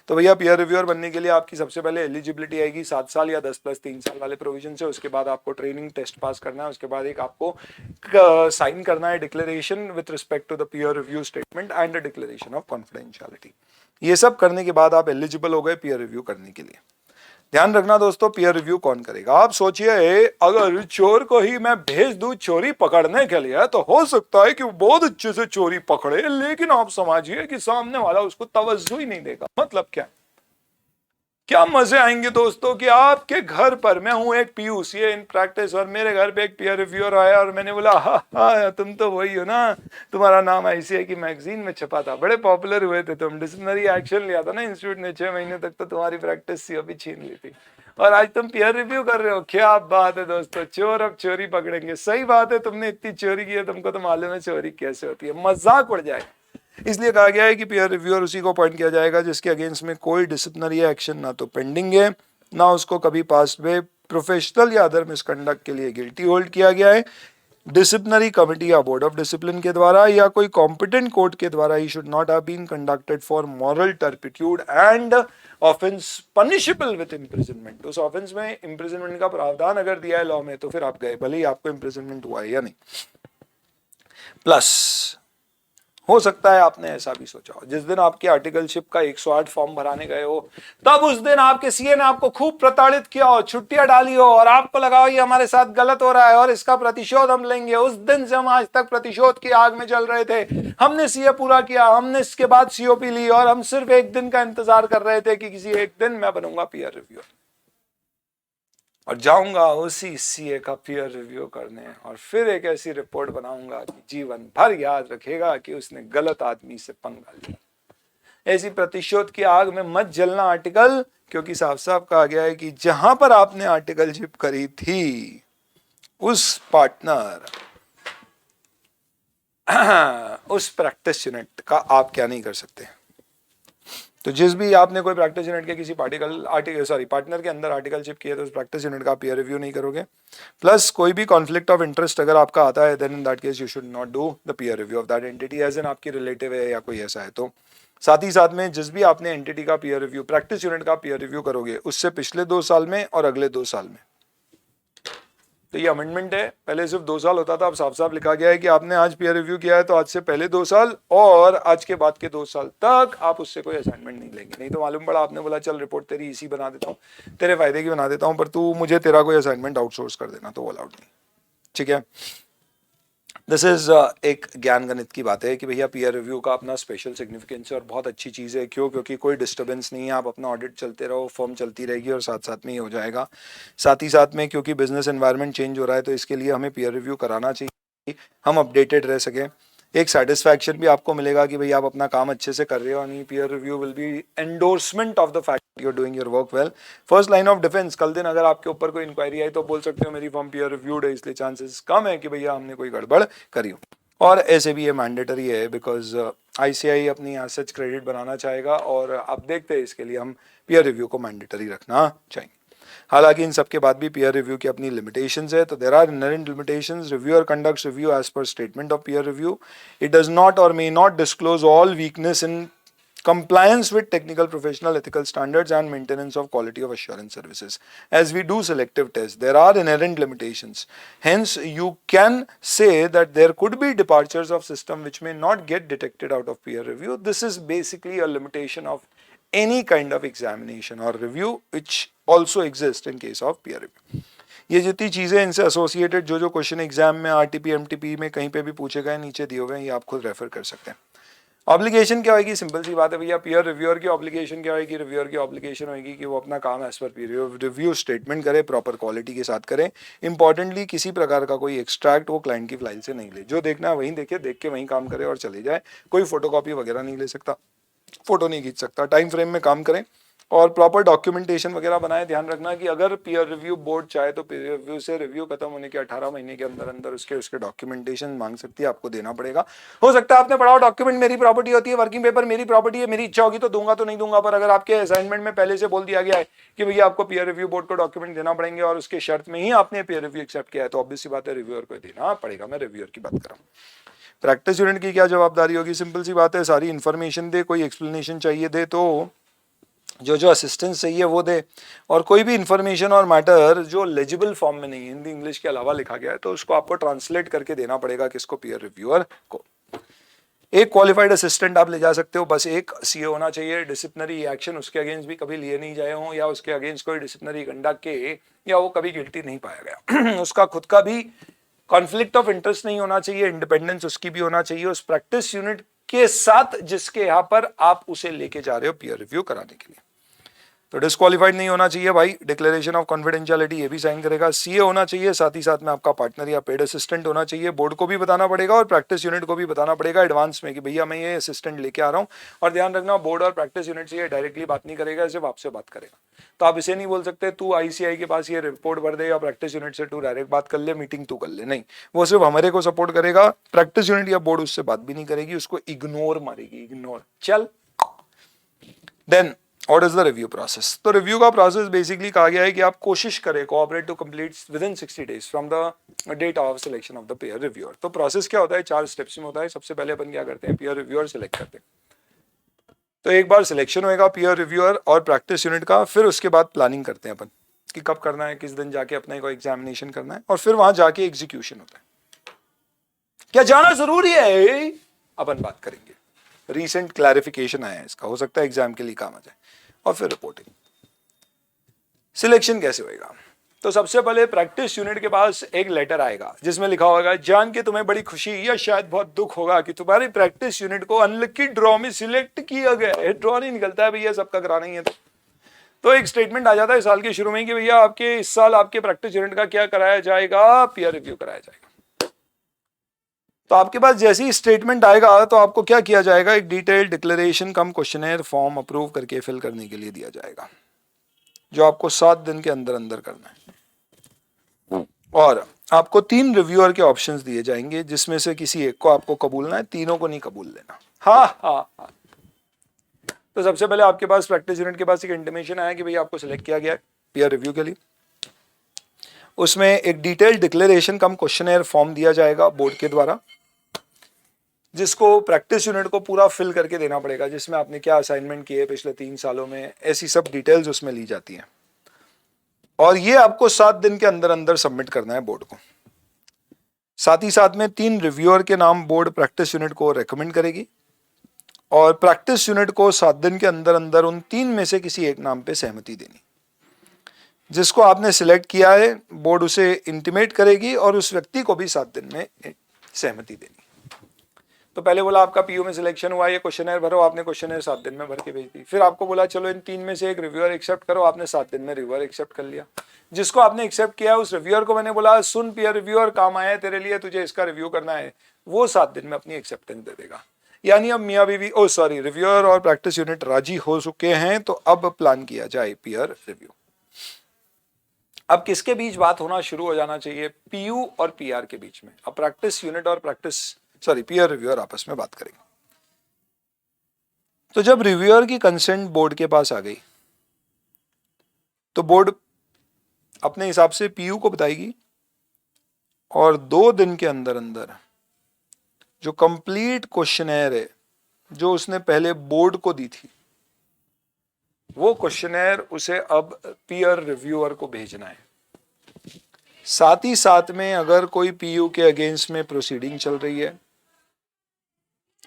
तो भैया पीयर रिव्यूअर बनने के लिए आपकी सबसे पहले एलिजिबिलिटी आएगी 7 साल या 10 + 3 साल वाले प्रोविजन से, उसके बाद आपको ट्रेनिंग टेस्ट पास करना है, उसके बाद एक आपको साइन करना है declaration with respect to the peer review statement and a declaration of confidentiality. ये सब करने के बाद आप एलिजिबल हो गए पीयर रिव्यू करने के लिए। ध्यान रखना दोस्तों, पीयर रिव्यू कौन करेगा? आप सोचिए अगर चोर को ही मैं भेज दूं चोरी पकड़ने के लिए तो हो सकता है कि वो बहुत अच्छे से चोरी पकड़े, लेकिन आप समझिए कि सामने वाला उसको तवज्जो ही नहीं देगा। मतलब क्या मजे आएंगे दोस्तों कि आपके घर पर मैं हूं एक पीयूसी इन प्रैक्टिस और मेरे घर पे एक पीयर रिव्यूअर आया और मैंने बोला हाँ तुम तो वही हो ना, तुम्हारा नाम आईसीआई की मैगजीन में छपा था, बड़े पॉपुलर हुए थे तुम, डिसिप्लिनरी एक्शन लिया था ना इंस्टीट्यूट ने, 6 महीने तक तो तुम्हारी प्रैक्टिस सीओपी छीन ली थी और आज तुम पीयर रिव्यू कर रहे हो। क्या बात है दोस्तों, चोर अब चोरी पकड़ेंगे। सही बात है, तुमने इतनी चोरी की है, तुमको तो मालूम है चोरी कैसे होती है, मजाक उड़ जाए। इसलिए कहा गया है कि पीयर रिव्यूअर उसी को अपॉइंट किया जाएगा जिसके अगेंस्ट में कोई डिसिप्लिनरी एक्शन ना तो पेंडिंग है, ना उसको कभी पास्ट में प्रोफेशनल या अदर मिसकंडक्ट के लिए गिल्टी होल्ड किया गया है डिसिप्लिनरी कमिटी या बोर्ड ऑफ डिसिप्लिन के द्वारा या कोई कॉम्पिटेंट कोर्ट के द्वारा। He should not have been conducted for moral turpitude and offence punishable with imprisonment. उस ऑफेंस में इम्प्रिजनमेंट का प्रावधान अगर दिया है लॉ में तो फिर आप गए, भले ही आपको इम्प्रिजनमेंट हुआ है या नहीं। प्लस हो सकता है आपने ऐसा भी सोचा हो, जिस दिन आपके आर्टिकलशिप का 108 फॉर्म भराने गए हो तब उस दिन आपके सीए ने आपको खूब प्रताड़ित किया हो, छुट्टियां डाली हो और आपको लगा हो ये हमारे साथ गलत हो रहा है और इसका प्रतिशोध हम लेंगे। उस दिन से हम आज तक प्रतिशोध की आग में जल रहे थे, हमने सीए पूरा किया, हमने इसके बाद सीओपी ली और हम सिर्फ एक दिन का इंतजार कर रहे थे कि किसी एक दिन मैं बनूंगा पीयर रिव्यूअर और जाऊंगा उसी सीए का पीयर रिव्यू करने और फिर एक ऐसी रिपोर्ट बनाऊंगा कि जीवन भर याद रखेगा कि उसने गलत आदमी से पंगा लिया। ऐसी प्रतिशोध की आग में मत जलना आर्टिकल, क्योंकि साफ साफ कहा गया है कि जहां पर आपने आर्टिकलशिप करी थी उस पार्टनर उस प्रैक्टिस यूनिट का आप क्या नहीं कर सकते। तो जिस भी आपने कोई प्रैक्टिस यूनिट के किसी पार्टनर के अंदर आर्टिकलशिप किया तो उस प्रैक्टिस यूनिट का पीयर रिव्यू नहीं करोगे। प्लस कोई भी कॉन्फ्लिक्ट ऑफ इंटरेस्ट अगर आपका आता है then in that case you should not do the peer review of that entity as an आपकी रिलेटिव है या कोई ऐसा है तो। साथ ही साथ में जिस भी आपने एंटिटी का पीयर रिव्यू प्रैक्टिस यूनिट का पीयर रिव्यू करोगे उससे पिछले 2 साल में और अगले 2 साल में, तो ये अमेंडमेंट है, पहले सिर्फ 2 साल होता था, अब साफ साफ लिखा गया है कि आपने आज पीयर रिव्यू किया है तो आज से पहले 2 साल और आज के बाद के 2 साल तक आप उससे कोई असाइनमेंट नहीं लेंगे। नहीं तो मालूम पड़ा आपने बोला चल रिपोर्ट तेरी इसी बना देता हूँ, तेरे फायदे की बना देता हूँ, पर तू मुझे तेरा कोई असाइनमेंट आउटसोर्स कर देना, तो वो अलाउड नहीं। ठीक है, दिस इज एक ज्ञान गणित की बात है कि भैया पीयर रिव्यू का अपना स्पेशल सिग्निफिकेंस है और बहुत अच्छी चीज़ है। क्यों? क्योंकि कोई डिस्टर्बेंस नहीं है, आप अपना ऑडिट चलते रहो, फर्म चलती रहेगी और साथ साथ में ही हो जाएगा। साथ ही साथ में क्योंकि बिजनेस एनवायरनमेंट चेंज हो रहा है तो इसके लिए हमें पीयर रिव्यू कराना चाहिए, हम अपडेटेड रह सकें। एक सेटिस्फैक्शन भी आपको मिलेगा कि भाई आप अपना काम अच्छे से कर रहे हो, और peer review will be endorsement of the fact you are doing your work well. First line of defence, कल दिन अगर आपके ऊपर कोई इंक्वायरी आई तो बोल सकते हो मेरी फर्म पीयर रिव्यूड है, इसलिए चांसेस कम है कि भैया हमने कोई गड़बड़ करी हो। और ऐसे भी ये मैंडेटरी है बिकॉज आईसीआई अपनी एसेट्स क्रेडिट बनाना चाहेगा और आप देखते हैं इसके लिए हम पीयर रिव्यू को मैंडेटरी रखना चाहिए। हालांकि इन सब के बाद भी पीयर रिव्यू की अपनी लिमिटेशंस है, तो there are inherent limitations. Reviewer conducts review as per statement of peer review, it does not और may not disclose all weakness in compliance with technical, professional, ethical standards and maintenance of quality of assurance services. As we do selective tests, there are inherent limitations. Hence, you can say that there could be departures of system which may not get detected out of peer review. This is basically a limitation of any kind of examination or review which also exists in case of peer review. ये जितनी चीज़ें इनसे associated जो जो question exam में RTP MTP में कहीं पे भी पूछे गए नीचे दिए हुए हैं, ये आप खुद रेफर कर सकते हैं। ऑब्लिगेशन क्या होगी, सिंपल सी बात है भैया, पीयर रिव्यूअर की ऑब्लिगेशन क्या होगी, रिव्यूअर की ऑब्लिगेशन होगी कि वो अपना काम as per peer review statement करे, प्रॉपर क्वालिटी के साथ करे। इंपॉर्टेंटली किसी प्रकार का कोई एक्सट्रैक्ट वो क्लाइंट की फाइल से नहीं ले, जो देखना है वहीं देखे, देख के वहीं काम करे और चले जाए। कोई फोटोकॉपी वगैरह नहीं ले सकता, फोटो नहीं खींच सकता। टाइम फ्रेम में काम करें और प्रॉपर डॉक्यूमेंटेशन वगैरह बनाए। ध्यान रखना कि अगर पीयर रिव्यू बोर्ड चाहे तो पीयर रिव्यू से रिव्यू खत्म होने के 18 महीने के अंदर अंदर उसके डॉक्यूमेंटेशन मांग सकती है, आपको देना पड़ेगा। हो सकता है आपने पढ़ा हो डॉक्यूमेंट मेरी प्रॉपर्टी होती है, वर्किंग पेपर मेरी प्रॉपर्टी है, मेरी इच्छा होगी तो दूंगा तो नहीं दूंगा, पर अगर आपके असाइनमेंट में पहले से बोल दिया गया है कि भैया आपको पीयर रिव्यू बोर्ड को डॉक्यूमेंट देना पड़ेंगे और उसके शर्त में ही आपने पीयर रिव्यू एक्सेप्ट किया है, तो ऑब्वियस सी बात है रिव्यूअर को देना पड़ेगा। मैं रिव्यूअर की बात कर रहा हूँ। प्रैक्टिस यूनिट की क्या जवाबदारी होगी, सिंपल सी बात है, सारी इन्फॉर्मेशन दे, कोई एक्सप्लेनेशन चाहिए दे तो जो जो असिस्टेंस चाहिए वो दे, और कोई भी इंफॉर्मेशन और मैटर जो लेजिबल फॉर्म में नहीं है, हिंदी इंग्लिश के अलावा लिखा गया है, तो उसको आपको ट्रांसलेट करके देना पड़ेगा किसको, पीयर रिव्यूअर को। एक क्वालिफाइड असिस्टेंट आप ले जा सकते हो, बस एक सीए होना चाहिए। डिसिप्लिनरी एक्शन उसके अगेंस्ट भी कभी लिए नहीं जाए हों या उसके अगेंस्ट कोई डिसिप्लिनरी कंडक्ट के या वो कभी गिल्टी नहीं पाया गया उसका खुद का भी कॉन्फ्लिक्ट ऑफ इंटरेस्ट नहीं होना चाहिए, इंडिपेंडेंस उसकी भी होना चाहिए उस प्रैक्टिस यूनिट के साथ जिसके यहाँ पर आप उसे लेके जा रहे हो पीयर रिव्यू कराने के लिए। तो डिस्क्वालीफाइड नहीं होना चाहिए भाई, डिक्लेरेशन ऑफ कॉन्फिडेंशियलिटी ये भी साइन करेगा, सीए होना चाहिए, साथ ही साथ में आपका पार्टनर या पेड असिस्टेंट होना चाहिए। बोर्ड को भी बताना पड़ेगा और प्रैक्टिस यूनिट को भी बताना पड़ेगा एडवांस में कि भैया मैं ये असिस्टेंट लेके आ रहा हूँ। और ध्यान रखना बोर्ड और प्रैक्टिस यूनिट से ये डायरेक्टली बात नहीं करेगा, सिर्फ आपसे बात करेगा। तो आप इसे नहीं बोल सकते तू आईसीआई के पास ये रिपोर्ट भर दे या प्रैक्टिस यूनिट से तू डायरेक्ट बात कर ले, मीटिंग तू कर ले, नहीं, वो सिर्फ हमारे को सपोर्ट करेगा। प्रैक्टिस यूनिट या बोर्ड उससे बात भी नहीं करेगी, उसको इग्नोर मारेगी, इग्नोर। चल then what is the review process. तो रिव्यू का प्रोसेस बेसिकली कहा गया है कि आप कोशिश करें cooperate to complete within 60 days from the date of selection of the peer reviewer. तो प्रोसेस क्या होता है, 4 स्टेप्स में होता है। सबसे पहले अपन क्या करते हैं, पीयर रिव्यूअर सिलेक्ट करते हैं। तो एक बार सिलेक्शन होएगा पीयर रिव्यूअर और प्रैक्टिस यूनिट का, फिर उसके बाद प्लानिंग करते हैं अपन कि कब करना है, किस दिन जाके अपने को एग्जामिनेशन करना है, और फिर वहां जाके एग्जीक्यूशन होता है। क्या जाना जरूरी है, अपन बात करेंगे। रीसेंट क्लैरिफिकेशन आया है इसका, हो सकता है एग्जाम के लिए काम आ जाए। और फिर रिपोर्टिंग। सिलेक्शन कैसे होएगा, तो सबसे पहले प्रैक्टिस यूनिट के पास एक लेटर आएगा जिसमें लिखा होगा, जान के तुम्हें बड़ी खुशी या शायद बहुत दुख होगा कि तुम्हारी प्रैक्टिस यूनिट को अनलकी ड्रॉ में सिलेक्ट किया गया है। ड्रॉ नहीं निकलता है भैया, सबका कराना ही है। तो एक स्टेटमेंट आ जाता है साल के शुरू में कि भैया आपके इस साल आपके प्रैक्टिस यूनिट का क्या कराया जाएगा, पीयर रिव्यू कराया जाएगा। तो आपके पास जैसे ही स्टेटमेंट आएगा तो आपको क्या किया जाएगा, एक डिटेल डिक्लेरेशन कम क्वेश्चनर फॉर्म अप्रूव करके फिल करने के लिए दिया जाएगा, जो आपको 7 दिन के अंदर अंदर करना है। और आपको 3 रिव्यूअर के ऑप्शंस दिए जाएंगे जिसमें से किसी एक को आपको कबूलना है, तीनों को नहीं कबूल लेना। हाँ। तो सबसे पहले आपके पास प्रैक्टिस यूनिट के पास एक इंटीमेशन आया कि भैया आपको सिलेक्ट किया गया है पीयर रिव्यू के लिए। उसमें एक डिटेल डिक्लेरेशन कम क्वेश्चनर फॉर्म दिया जाएगा बोर्ड के द्वारा, जिसको प्रैक्टिस यूनिट को पूरा फिल करके देना पड़ेगा, जिसमें आपने क्या असाइनमेंट किए पिछले 3 सालों में, ऐसी सब डिटेल्स उसमें ली जाती हैं। और ये आपको 7 दिन के अंदर अंदर सबमिट करना है बोर्ड को। साथ ही साथ में 3 रिव्यूअर के नाम बोर्ड प्रैक्टिस यूनिट को रेकमेंड करेगी और प्रैक्टिस यूनिट को 7 दिन के अंदर अंदर उन 3 में से किसी एक नाम पे सहमति देनी। जिसको आपने सिलेक्ट किया है बोर्ड उसे इंटीमेट करेगी और उस व्यक्ति को भी 7 दिन में सहमति देनी। तो पहले बोला आपका पीयू में सिलेक्शन हुआ, ये क्वेश्चनर भरो, आपने क्वेश्चनर 7 दिन में भर के भेज दी। फिर आपको बोला चलो इन 3 में से एक रिव्यूअर एक्सेप्ट करो, आपने 7 दिन में रिव्यूअर एक्सेप्ट कर लिया। जिसको आपने एक्सेप्ट किया उस रिव्यूअर को मैंने बोला सुन पीयर रिव्यूअर काम आया है तेरे लिए, तुझे इसका रिव्यू करना है, वो 7 दिन में अपनी एक्सेप्टेंस दे देगा। यानी अब मियाँ बीवी रिव्यूअर और प्रैक्टिस यूनिट राजी हो चुके हैं, तो अब प्लान किया जाए पीयर रिव्यू। अब किसके बीच बात होना शुरू हो जाना चाहिए, पीयू और पीआर के बीच में। अब प्रैक्टिस यूनिट और पीयर रिव्यूअर आपस में बात करेंगे। तो जब रिव्यूअर की कंसेंट बोर्ड के पास आ गई तो बोर्ड अपने हिसाब से पीयू को बताएगी और 2 दिन के अंदर अंदर जो कंप्लीट क्वेश्चनर है जो उसने पहले बोर्ड को दी थी, वो क्वेश्चनर उसे अब पीयर रिव्यूअर को भेजना है। साथ ही साथ में अगर कोई पीयू के अगेंस्ट में प्रोसीडिंग चल रही है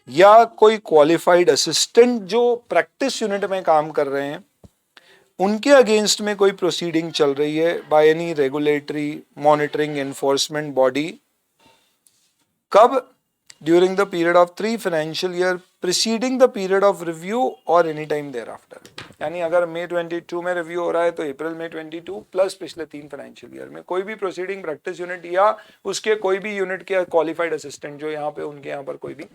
या कोई क्वालिफाइड असिस्टेंट जो प्रैक्टिस यूनिट में काम कर रहे हैं उनके अगेंस्ट में कोई प्रोसीडिंग चल रही है by any regulatory monitoring enforcement body, कब? During the period of 3 financial year preceding the period of review और एनी टाइम देयर आफ्टर। यानी अगर मई 22 में रिव्यू हो रहा है तो अप्रैल में 22 प्लस पिछले 3 फाइनेंशियल ईयर में कोई भी प्रोसीडिंग प्रैक्टिस यूनिट या उसके कोई भी यूनिट के क्वालिफाइड असिस्टेंट जो यहाँ पे उनके यहाँ पर कोई भी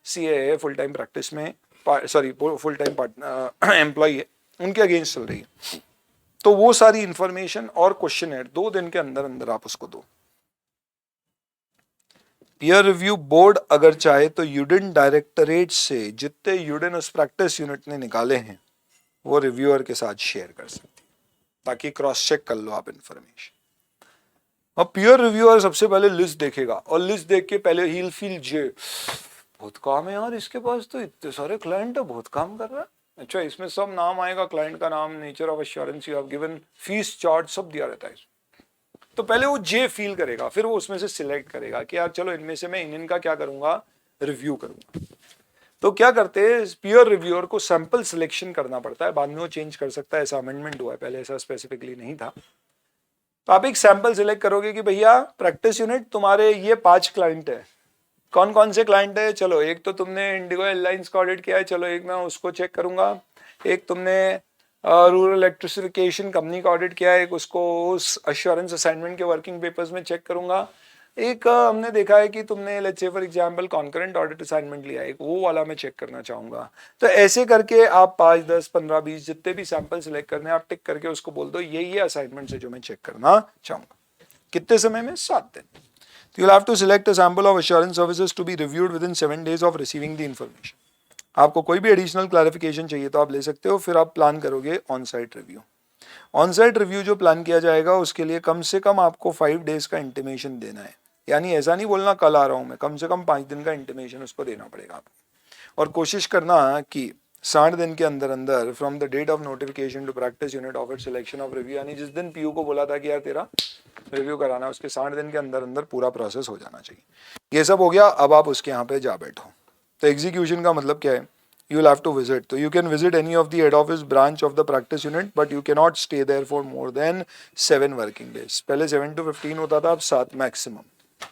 CA फुल टाइम प्रैक्टिस में फुल टाइम एम्प्लॉय है उनके अगेंस्ट चल रही है, तो वो सारी इंफॉर्मेशन और क्वेश्चन है 2 दिन के अंदर अंदर आप उसको दो। पीयर रिव्यू बोर्ड अगर चाहे तो यूडिन डायरेक्टरेट से जितने यूडिन उस प्रैक्टिस यूनिट ने निकाले हैं वो रिव्यूअर के साथ शेयर कर सकते ताकि क्रॉस चेक कर लो आप इंफॉर्मेशन। अब पीयर रिव्यूअर सबसे पहले लिस्ट देखेगा और लिस्ट देख के पहले ही फील जे बहुत काम है यार इसके पास, तो इतने सारे क्लाइंट है, बहुत काम कर रहा है। अच्छा, इसमें सब नाम आएगा, क्लाइंट का नाम, nature of assurance you have given, fees charge सब दिया रहता है। तो पहले वो जे फील करेगा, फिर वो उसमें से सिलेक्ट करेगा कि यार चलो इनमें से मैं इनका क्या करूंगा, रिव्यू करूंगा। तो क्या करते हैं, पीयर रिव्यूअर को सैंपल सिलेक्शन करना पड़ता है, बाद में वो चेंज कर सकता है, ऐसा अमेंडमेंट हुआ है, पहले ऐसा स्पेसिफिकली नहीं था। तो आप एक सैंपल सिलेक्ट करोगे कि भैया प्रैक्टिस यूनिट तुम्हारे ये 5 क्लाइंट है, कौन कौन से क्लाइंट है, चलो एक तो तुमने इंडिगो एयरलाइंस का ऑडिट किया है, चलो एक मैं उसको चेक करूंगा, एक तुमने रूरल इलेक्ट्रिफिकेशन कंपनी का ऑडिट किया है, एक उसको उस अश्योरेंस असाइनमेंट के वर्किंग पेपर्स में चेक करूंगा, एक हमने देखा है कि तुमने let's say for example concurrent audit assignment लिया है, एक वो वाला मैं चेक करना चाहूंगा। तो ऐसे करके आप 5, 10, 15, 20 जितने भी सैंपल सिलेक्ट करने आप टिक करके उसको बोल दो ये असाइनमेंट है जो मैं चेक करना चाहूंगा। कितने समय में? 7 दिन। तो you'll have to select a sample of assurance services to be reviewed within 7 days of receiving the information. आपको कोई भी एडिशनल क्लैरिफिकेशन चाहिए तो आप ले सकते हो, फिर आप प्लान करोगे on site review. On site review जो प्लान किया जाएगा उसके लिए कम से कम आपको 5 डेज का इंटीमेशन देना है, यानी ऐसा नहीं बोलना कल आ रहा हूं मैं, कम से कम 5 दिन का इंटीमेशन उसको देना पड़ेगा आपको। और कोशिश करना कि 60 दिन के अंदर अंदर from the date of notification to practice unit of it selection of review, यानी जिस दिन पीयू को बोला था कि यार तेरा रिव्यू कराना है उसके 60 दिन के अंदर अंदर पूरा प्रोसेस हो जाना चाहिए। ये सब हो गया, अब आप उसके यहाँ पे जा बैठो। तो एग्जीक्यूशन का मतलब क्या है, you will have to visit. So you can visit any of the head office branch of the practice unit, but you cannot stay there for more than 7 working days. पहले 7 to 15 होता था, अब 7 maximum.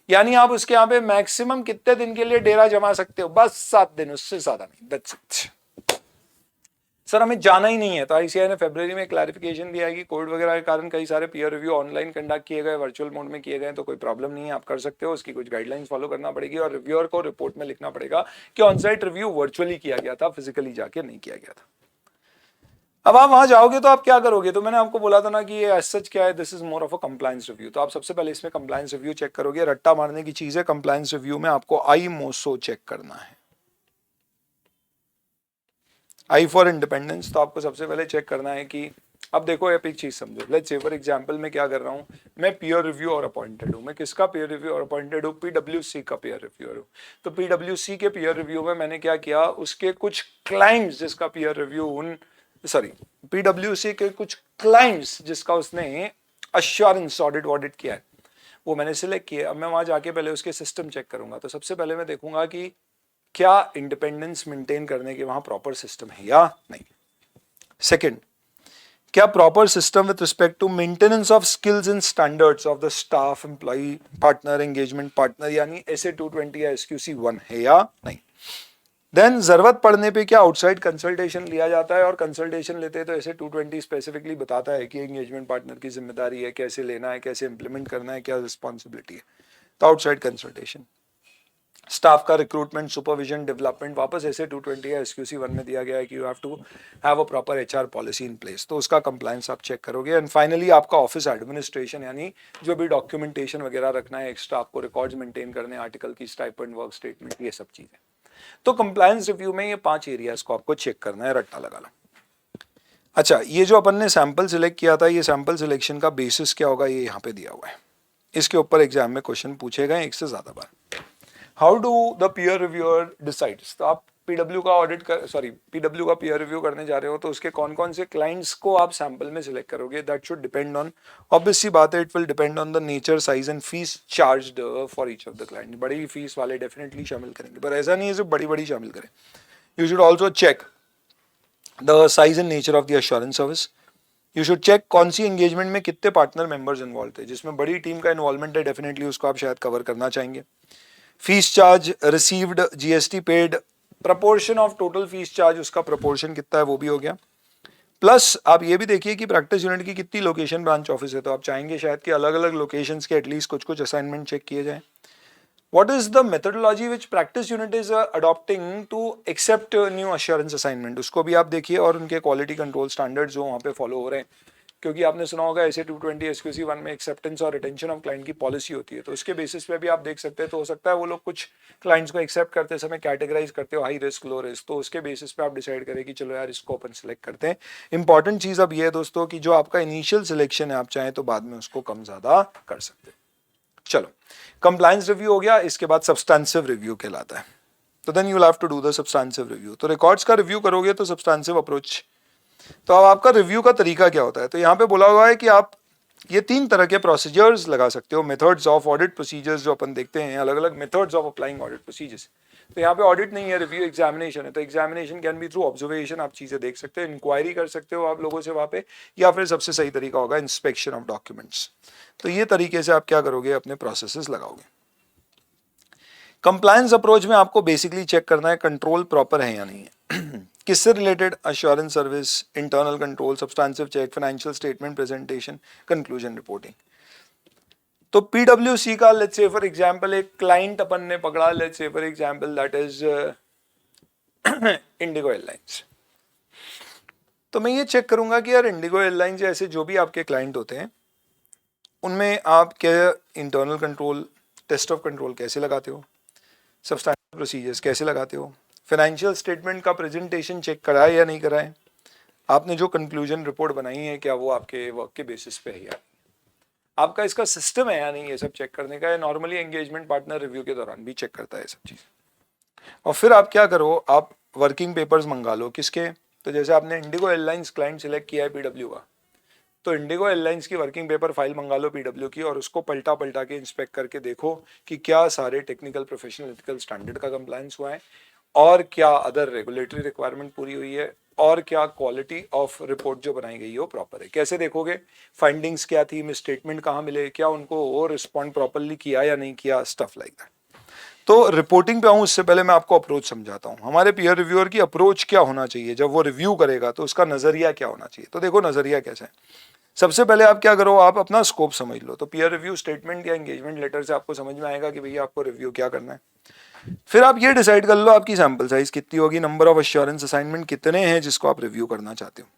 यानी आप उसके यहाँ पे maximum कितने दिन के लिए डेरा जमा सकते हो? बस 7 दिन, उससे ज्यादा नहीं। That's it. सर हमें जाना ही नहीं है, तो ICAI ने फरवरी में क्लैरिफिकेशन दिया है कि कोविड वगैरह के कारण कई सारे पीयर रिव्यू ऑनलाइन कंडक्ट किए गए, वर्चुअल मोड में किए गए, तो कोई प्रॉब्लम नहीं है, आप कर सकते हो। उसकी कुछ गाइडलाइंस फॉलो करना पड़ेगी और रिव्यूअर को रिपोर्ट में लिखना पड़ेगा कि ऑनसाइट रिव्यू वर्चुअली किया गया था, फिजिकली जाके नहीं किया गया था। अब आप वहां जाओगे तो आप क्या करोगे, तो मैंने आपको बोला था ना कि ये एज सच क्या है, this is more of a compliance review. तो आप सबसे पहले इसमें कंप्लायंस रिव्यू चेक करोगे, रट्टा मारने की चीज है। कंप्लायंस रिव्यू में आपको IMOSO चेक करना है, I फॉर इंडिपेंडेंस। तो आपको सबसे पहले चेक करना है कि अब देखो आप एक चीज समझो, लेट्स से फॉर एग्जांपल मैं क्या कर रहा हूँ, मैं पीयर रिव्यू और अपॉइंटेड हूँ। मैं किसका पीयर रिव्यू और अपॉइंटेड हूँ? PwC का पीयर रिव्यूअर हूँ। तो PwC के पीयर रिव्यू में मैंने क्या किया, उसके कुछ क्लाइंट्स जिसका पीयर रिव्यू PwC के कुछ क्लाइंट्स जिसका उसने अश्योरेंस ऑडिट किया है वो मैंने सिलेक्ट किया। अब मैं वहां जाके पहले उसके सिस्टम चेक करूंगा। तो सबसे पहले मैं देखूंगा कि क्या इंडिपेंडेंस मेंटेन करने के वहां प्रॉपर सिस्टम है या नहीं। सेकंड, क्या proper system with respect to maintenance of skills and standards of the staff, employ, partner, engagement partner यानी SA220 या SQC1 है या नहीं। देन जरूरत पड़ने पे क्या आउटसाइड कंसल्टेशन लिया जाता है, और कंसल्टेशन लेते हैं तो SA220 स्पेसिफिकली बताता है कि एंगेजमेंट पार्टनर की जिम्मेदारी है, कैसे लेना है, कैसे इंप्लीमेंट करना है, क्या रिस्पॉन्सिबिलिटी है। तो आउटसाइड कंसल्टेशन। स्टाफ का रिक्रूटमेंट, सुपरविजन, डेवलपमेंट वापस SA220 या SQC1 में दिया गया है कि you have to have a proper HR policy in place, तो उसका कंप्लायंस आप चेक करोगे। एंड फाइनली आपका ऑफिस एडमिनिस्ट्रेशन यानी जो भी डॉक्यूमेंटेशन वगैरह रखना है, एक्स्ट्रा आपको रिकॉर्ड्स मेंटेन करने, आर्टिकल की स्टाइपेंड, वर्क स्टेटमेंट, ये सब चीजें। तो कंप्लायंस रिव्यू में ये 5 एरियाज को आपको चेक करना है, रट्टा लगा लो। अच्छा, ये जो अपन ने सैंपल सिलेक्ट किया था, ये सैंपल सिलेक्शन का बेसिस क्या होगा, ये यहाँ पे दिया हुआ है। इसके ऊपर एग्जाम में क्वेश्चन पूछे गए 1 से ज्यादा बार। How do the peer reviewer decides, तो आप PW का पीयर रिव्यू करने जा रहे हो तो उसके कौन कौन से क्लाइंट्स को आप सैंपल में सिलेक्ट करोगे, that should depend on, obvious सी बात है, it will depend on the nature, size and fees charged for each of the client. बड़ी फीस वाले डेफिनेटली शामिल करेंगे, पर ऐसा नहीं है सिर्फ बड़ी शामिल करें। You should also check the size and nature of the assurance service, you should check कौन सी एंगेजमेंट में कितने पार्टनर मेंबर्स इन्वॉल्व थे, जिसमें बड़ी टीम का इन्वॉल्वमेंट है डेफिनेटली उसको आप शायद कवर करना चाहेंगे। Fees charge received, GST paid, proportion of total fees charge, उसका प्रपोर्शन कितना है वो भी हो गया। प्लस आप ये भी देखिए कि प्रैक्टिस यूनिट की कितनी लोकेशन ब्रांच ऑफिस है, तो आप चाहेंगे शायद कि अलग अलग लोकेशंस के एटलीस्ट कुछ कुछ असाइनमेंट चेक किए जाए। What is the methodology which practice unit is adopting to accept new assurance assignment, उसको भी आप देखिए, और उनके क्वालिटी कंट्रोल स्टैंडर्ड्स जो वहाँ पे फॉलो हो रहे हैं, क्योंकि आपने सुना होगा ऐसे 220 SQC1 में एक्सेप्टेंस और रिटेंशन ऑफ क्लाइंट की पॉलिसी होती है, तो उसके बेसिस पे भी आप देख सकते हैं। तो हो सकता है वो लोग कुछ क्लाइंट्स को एक्सेप्ट करते समय कैटेगराइज करते हो हाई रिस्क लो रिस्क, तो उसके बेसिस पे आप डिसाइड करें कि चलो यार इसको अपन सेलेक्ट करते हैं। इंपॉर्टेंट चीज़ अब ये है दोस्तों कि जो आपका इनिशियल सिलेक्शन है आप चाहें तो बाद में उसको कम ज़्यादा कर सकते हैं। चलो, कंप्लायंस रिव्यू हो गया, इसके बाद सब्सटेंसिव रिव्यू कहलाता है। तो then you will have to do the substantive review. तो रिकॉर्ड्स का रिव्यू करोगे तो सब्सटेंसिव अप्रोच। तो अब आपका रिव्यू का तरीका क्या होता है, तो यहाँ पे बोला हुआ है कि आप ये 3 तरह के प्रोसीजर्स लगा सकते हो, मेथड्स ऑफ ऑडिट प्रोसीजर्स जो अपन देखते हैं, अलग अलग methods of applying audit procedures. तो यहाँ पे ऑडिट नहीं है, रिव्यू एग्जामिनेशन है। तो examination can be through observation, आप चीजें देख सकते हो, इंक्वायरी कर सकते हो आप लोगों से वहाँ पे, या फिर सबसे सही तरीका होगा इंस्पेक्शन ऑफ डॉक्यूमेंट्स। तो ये तरीके से आप क्या करोगे, अपने प्रोसेसेस लगाओगे। कंप्लायंस अप्रोच में आपको बेसिकली चेक करना है कंट्रोल प्रॉपर है या नहीं है किससे related, assurance service, internal control, substantive check, financial statement presentation, conclusion reporting. तो पीडब्ल्यूसी का लेट्स से फॉर एग्जांपल एक क्लाइंट अपन ने पकड़ा, let's say for example that is Indigo airlines. तो मैं ये चेक करूंगा कि यार इंडिगो एयरलाइंस ऐसे जो भी आपके क्लाइंट होते हैं उनमें आप क्या internal control, test of control कैसे लगाते हो, सब्सटेंशियल प्रोसीजर्स कैसे लगाते हो, फाइनेंशियल स्टेटमेंट का प्रेजेंटेशन चेक कराए या नहीं कराए, आपने जो कंक्लूजन रिपोर्ट बनाई है क्या वो आपके वर्क के बेसिस पे है या नहीं, आपका इसका सिस्टम है या नहीं, ये सब चेक करने का है। नॉर्मली एंगेजमेंट पार्टनर रिव्यू के दौरान भी चेक करता है ये सब चीज़। और फिर आप क्या करो, आप वर्किंग पेपर्स मंगा लो किसके, तो जैसे आपने इंडिगो एयरलाइंस क्लाइंट सिलेक्ट किया है पीडब्ल्यू का, तो इंडिगो एयरलाइंस की वर्किंग पेपर फाइल मंगा लो पीडब्ल्यू की, और उसको पलटा पलटा के इंस्पेक्ट करके देखो कि क्या सारे टेक्निकल प्रोफेशनल एथिकल स्टैंडर्ड का कंप्लायंस हुआ है, और क्या अदर रेगुलेटरी रिक्वायरमेंट पूरी हुई है, और क्या क्वालिटी ऑफ रिपोर्ट जो बनाई गई है वो प्रॉपर है। कैसे देखोगे, फाइंडिंग्स क्या थी, मिस स्टेटमेंट कहाँ मिले, क्या उनको वो रिस्पॉन्ड प्रॉपरली किया या नहीं किया, स्टफ लाइक दैट। तो रिपोर्टिंग पे आऊँ उससे पहले मैं आपको अप्रोच समझाता हूँ। हमारे पीयर रिव्यूअर की अप्रोच क्या होना चाहिए जब वो रिव्यू करेगा, तो उसका नजरिया क्या होना चाहिए। तो देखो नजरिया कैसा है, सबसे पहले आप क्या करो, आप अपना स्कोप समझ लो। तो पीयर रिव्यू स्टेटमेंट या एंगेजमेंट लेटर से आपको समझ में आएगा कि भैया आपको रिव्यू क्या करना है। फिर आप ये डिसाइड कर लो आपकी सैंपल साइज कितनी होगी, नंबर ऑफ एश्योरेंस असाइनमेंट कितने हैं जिसको आप रिव्यू करना चाहते हो।